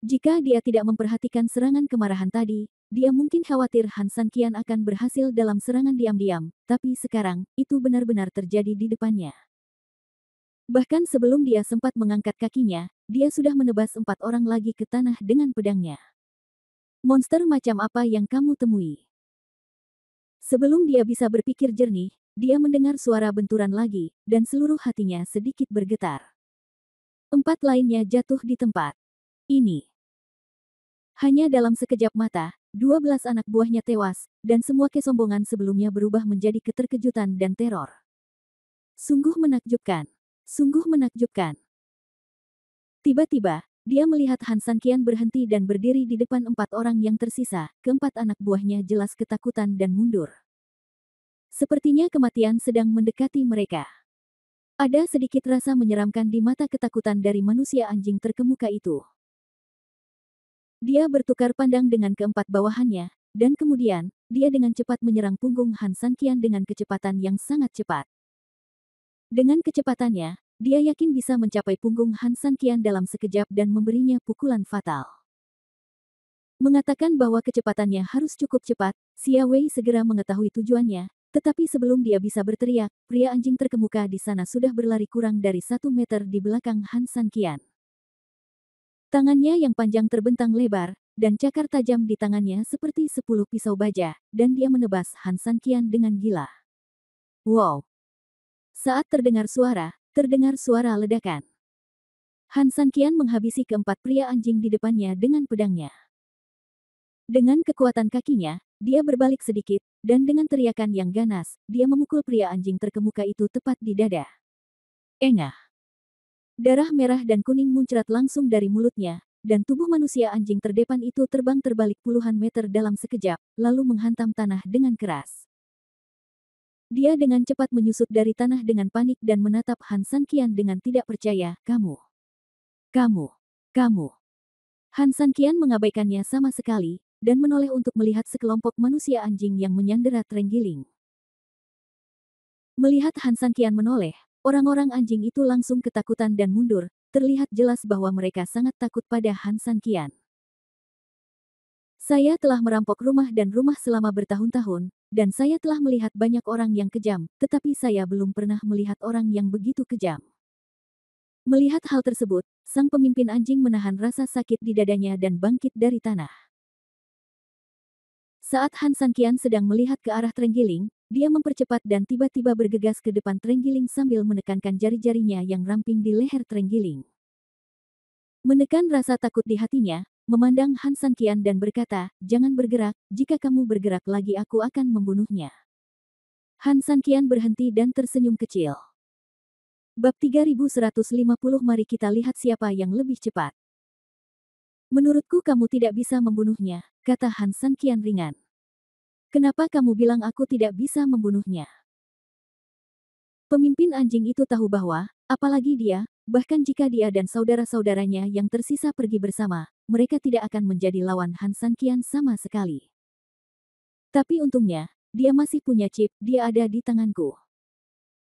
Jika dia tidak memperhatikan serangan kemarahan tadi, dia mungkin khawatir Han San Qian akan berhasil dalam serangan diam-diam, tapi sekarang, itu benar-benar terjadi di depannya. Bahkan sebelum dia sempat mengangkat kakinya, dia sudah menebas 4 orang lagi ke tanah dengan pedangnya. Monster macam apa yang kamu temui? Sebelum dia bisa berpikir jernih, dia mendengar suara benturan lagi, dan seluruh hatinya sedikit bergetar. 4 lainnya jatuh di tempat. Ini. Hanya dalam sekejap mata, 12 anak buahnya tewas, dan semua kesombongan sebelumnya berubah menjadi keterkejutan dan teror. Sungguh menakjubkan. Sungguh menakjubkan. Tiba-tiba, dia melihat Han San Qian berhenti dan berdiri di depan 4 orang yang tersisa, keempat anak buahnya jelas ketakutan dan mundur. Sepertinya kematian sedang mendekati mereka. Ada sedikit rasa menyeramkan di mata ketakutan dari manusia anjing terkemuka itu. Dia bertukar pandang dengan keempat bawahannya, dan kemudian, dia dengan cepat menyerang punggung Han San Qian dengan kecepatan yang sangat cepat. Dengan kecepatannya, dia yakin bisa mencapai punggung Han San Qian dalam sekejap dan memberinya pukulan fatal. Mengatakan bahwa kecepatannya harus cukup cepat, Xia Wei segera mengetahui tujuannya, tetapi sebelum dia bisa berteriak, pria anjing terkemuka di sana sudah berlari kurang dari 1 meter di belakang Han San Qian. Tangannya yang panjang terbentang lebar, dan cakar tajam di tangannya seperti 10 pisau baja, dan dia menebas Han San Qian dengan gila. Wow! Saat terdengar suara ledakan. Han San Qian menghabisi keempat pria anjing di depannya dengan pedangnya. Dengan kekuatan kakinya, dia berbalik sedikit, dan dengan teriakan yang ganas, dia memukul pria anjing terkemuka itu tepat di dada. Engah! Darah merah dan kuning muncrat langsung dari mulutnya, dan tubuh manusia anjing terdepan itu terbang terbalik puluhan meter dalam sekejap, lalu menghantam tanah dengan keras. Dia dengan cepat menyusut dari tanah dengan panik dan menatap Han San Qian dengan tidak percaya, Kamu. Han San Qian mengabaikannya sama sekali, dan menoleh untuk melihat sekelompok manusia anjing yang menyandera terenggiling. Melihat Han San Qian menoleh, orang-orang anjing itu langsung ketakutan dan mundur, terlihat jelas bahwa mereka sangat takut pada Han San Qian. Saya telah merampok rumah dan rumah selama bertahun-tahun, dan saya telah melihat banyak orang yang kejam, tetapi saya belum pernah melihat orang yang begitu kejam. Melihat hal tersebut, sang pemimpin anjing menahan rasa sakit di dadanya dan bangkit dari tanah. Saat Han Sanqian sedang melihat ke arah terenggiling, dia mempercepat dan tiba-tiba bergegas ke depan terenggiling sambil menekankan jari-jarinya yang ramping di leher terenggiling. Menekan rasa takut di hatinya, memandang Han Sanqian dan berkata, "Jangan bergerak, jika kamu bergerak lagi aku akan membunuhnya." Han Sanqian berhenti dan tersenyum kecil. Bab 3150 Mari kita lihat siapa yang lebih cepat. Menurutku kamu tidak bisa membunuhnya, kata Han Sanqian ringan. Kenapa kamu bilang aku tidak bisa membunuhnya? Pemimpin anjing itu tahu bahwa, apalagi dia, bahkan jika dia dan saudara-saudaranya yang tersisa pergi bersama, mereka tidak akan menjadi lawan Han Sanqian sama sekali. Tapi untungnya, dia masih punya chip, dia ada di tanganku.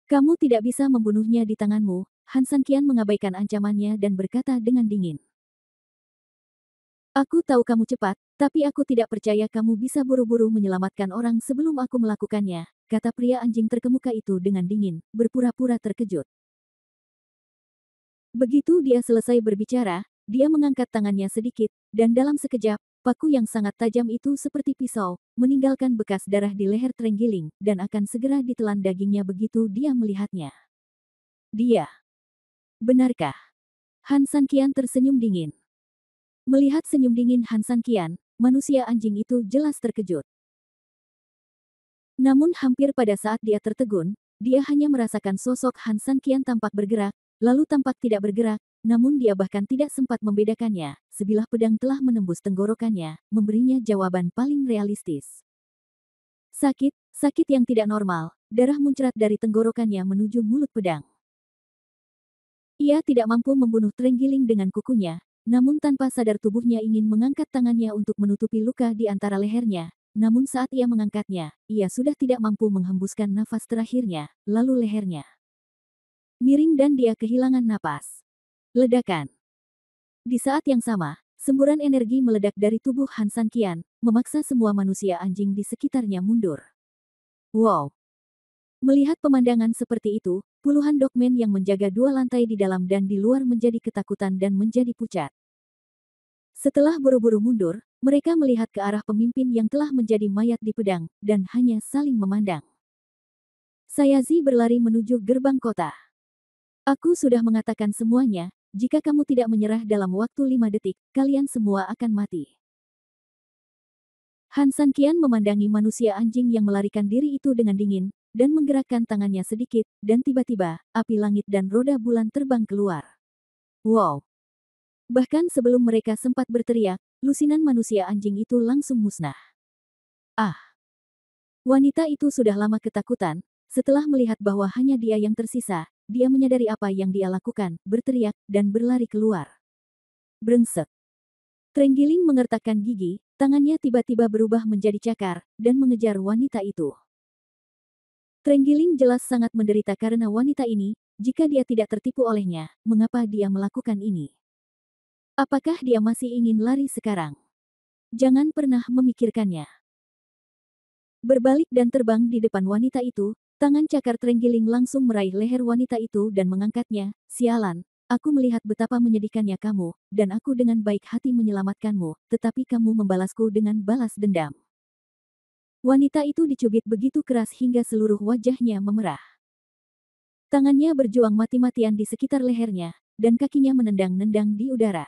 Kamu tidak bisa membunuhnya di tanganmu, Han Sanqian mengabaikan ancamannya dan berkata dengan dingin. Aku tahu kamu cepat, tapi aku tidak percaya kamu bisa buru-buru menyelamatkan orang sebelum aku melakukannya, kata pria anjing terkemuka itu dengan dingin, berpura-pura terkejut. Begitu dia selesai berbicara, dia mengangkat tangannya sedikit, dan dalam sekejap, paku yang sangat tajam itu seperti pisau, meninggalkan bekas darah di leher terenggiling, dan akan segera ditelan dagingnya begitu dia melihatnya. Dia. Benarkah? Han Sanqian tersenyum dingin. Melihat senyum dingin Han Sanqian, manusia anjing itu jelas terkejut. Namun hampir pada saat dia tertegun, dia hanya merasakan sosok Han Sanqian tampak bergerak, lalu tampak tidak bergerak, namun dia bahkan tidak sempat membedakannya, sebilah pedang telah menembus tenggorokannya, memberinya jawaban paling realistis. Sakit, sakit yang tidak normal, darah muncrat dari tenggorokannya menuju mulut pedang. Ia tidak mampu membunuh terenggiling dengan kukunya, namun tanpa sadar tubuhnya ingin mengangkat tangannya untuk menutupi luka di antara lehernya, namun saat ia mengangkatnya, ia sudah tidak mampu menghembuskan nafas terakhirnya, lalu lehernya miring dan dia kehilangan napas. Ledakan. Di saat yang sama, semburan energi meledak dari tubuh Han Sanqian, memaksa semua manusia anjing di sekitarnya mundur. Wow! Melihat pemandangan seperti itu, puluhan dogmen yang menjaga dua lantai di dalam dan di luar menjadi ketakutan dan menjadi pucat. Setelah buru-buru mundur, mereka melihat ke arah pemimpin yang telah menjadi mayat di pedang, dan hanya saling memandang. Sayazi berlari menuju gerbang kota. Aku sudah mengatakan semuanya, jika kamu tidak menyerah dalam waktu 5 detik, kalian semua akan mati. Han Sanqian memandangi manusia anjing yang melarikan diri itu dengan dingin, dan menggerakkan tangannya sedikit, dan tiba-tiba, api langit dan roda bulan terbang keluar. Wow! Bahkan sebelum mereka sempat berteriak, lusinan manusia anjing itu langsung musnah. Ah! Wanita itu sudah lama ketakutan, setelah melihat bahwa hanya dia yang tersisa, dia menyadari apa yang dia lakukan, berteriak, dan berlari keluar. Brengsek! Terenggiling mengertakkan gigi, tangannya tiba-tiba berubah menjadi cakar, dan mengejar wanita itu. Terenggiling jelas sangat menderita karena wanita ini, jika dia tidak tertipu olehnya, mengapa dia melakukan ini? Apakah dia masih ingin lari sekarang? Jangan pernah memikirkannya. Berbalik dan terbang di depan wanita itu, tangan cakar terenggiling langsung meraih leher wanita itu dan mengangkatnya. Sialan, aku melihat betapa menyedihkannya kamu, dan aku dengan baik hati menyelamatkanmu, tetapi kamu membalasku dengan balas dendam. Wanita itu dicubit begitu keras hingga seluruh wajahnya memerah. Tangannya berjuang mati-matian di sekitar lehernya, dan kakinya menendang-nendang di udara.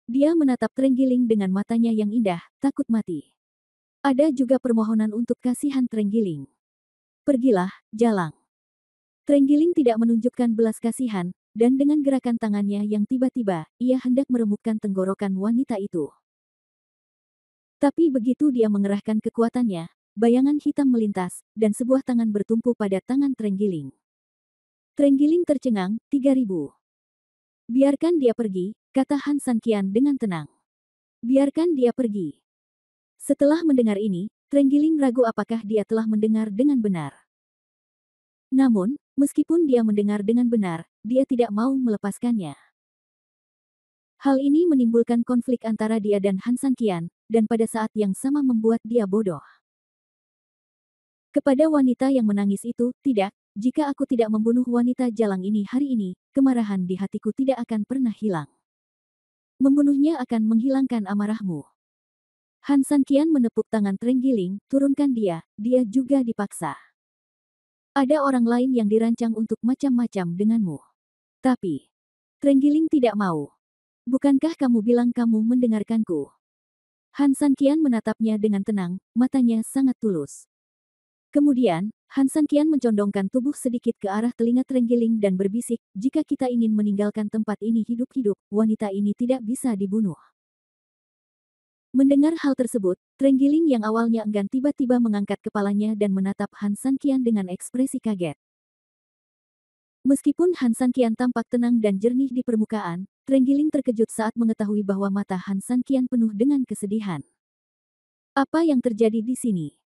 Dia menatap terenggiling dengan matanya yang indah, takut mati. Ada juga permohonan untuk kasihan terenggiling. Pergilah, Jalang. Terenggiling tidak menunjukkan belas kasihan, dan dengan gerakan tangannya yang tiba-tiba, ia hendak meremukkan tenggorokan wanita itu. Tapi begitu dia mengerahkan kekuatannya, bayangan hitam melintas, dan sebuah tangan bertumpu pada tangan terenggiling. Terenggiling tercengang, 3000. Biarkan dia pergi, kata Han Sanqian dengan tenang. Biarkan dia pergi. Setelah mendengar ini, terenggiling ragu apakah dia telah mendengar dengan benar. Namun, meskipun dia mendengar dengan benar, dia tidak mau melepaskannya. Hal ini menimbulkan konflik antara dia dan Han Sanqian, dan pada saat yang sama membuat dia bodoh. Kepada wanita yang menangis itu, tidak, jika aku tidak membunuh wanita jalang ini hari ini, kemarahan di hatiku tidak akan pernah hilang. Membunuhnya akan menghilangkan amarahmu. Han Sanqian menepuk tangan Trenggiling, turunkan dia juga dipaksa. Ada orang lain yang dirancang untuk macam-macam denganmu. Tapi, Trenggiling tidak mau. Bukankah kamu bilang kamu mendengarkanku? Han Sanqian menatapnya dengan tenang, matanya sangat tulus. Kemudian, Han Sanqian mencondongkan tubuh sedikit ke arah telinga Trenggiling dan berbisik, jika kita ingin meninggalkan tempat ini hidup-hidup, wanita ini tidak bisa dibunuh. Mendengar hal tersebut, Trenggiling yang awalnya enggan tiba-tiba mengangkat kepalanya dan menatap Han Sanqian dengan ekspresi kaget. Meskipun Han Sanqian tampak tenang dan jernih di permukaan, Trenggiling terkejut saat mengetahui bahwa mata Han Sanqian penuh dengan kesedihan. Apa yang terjadi di sini?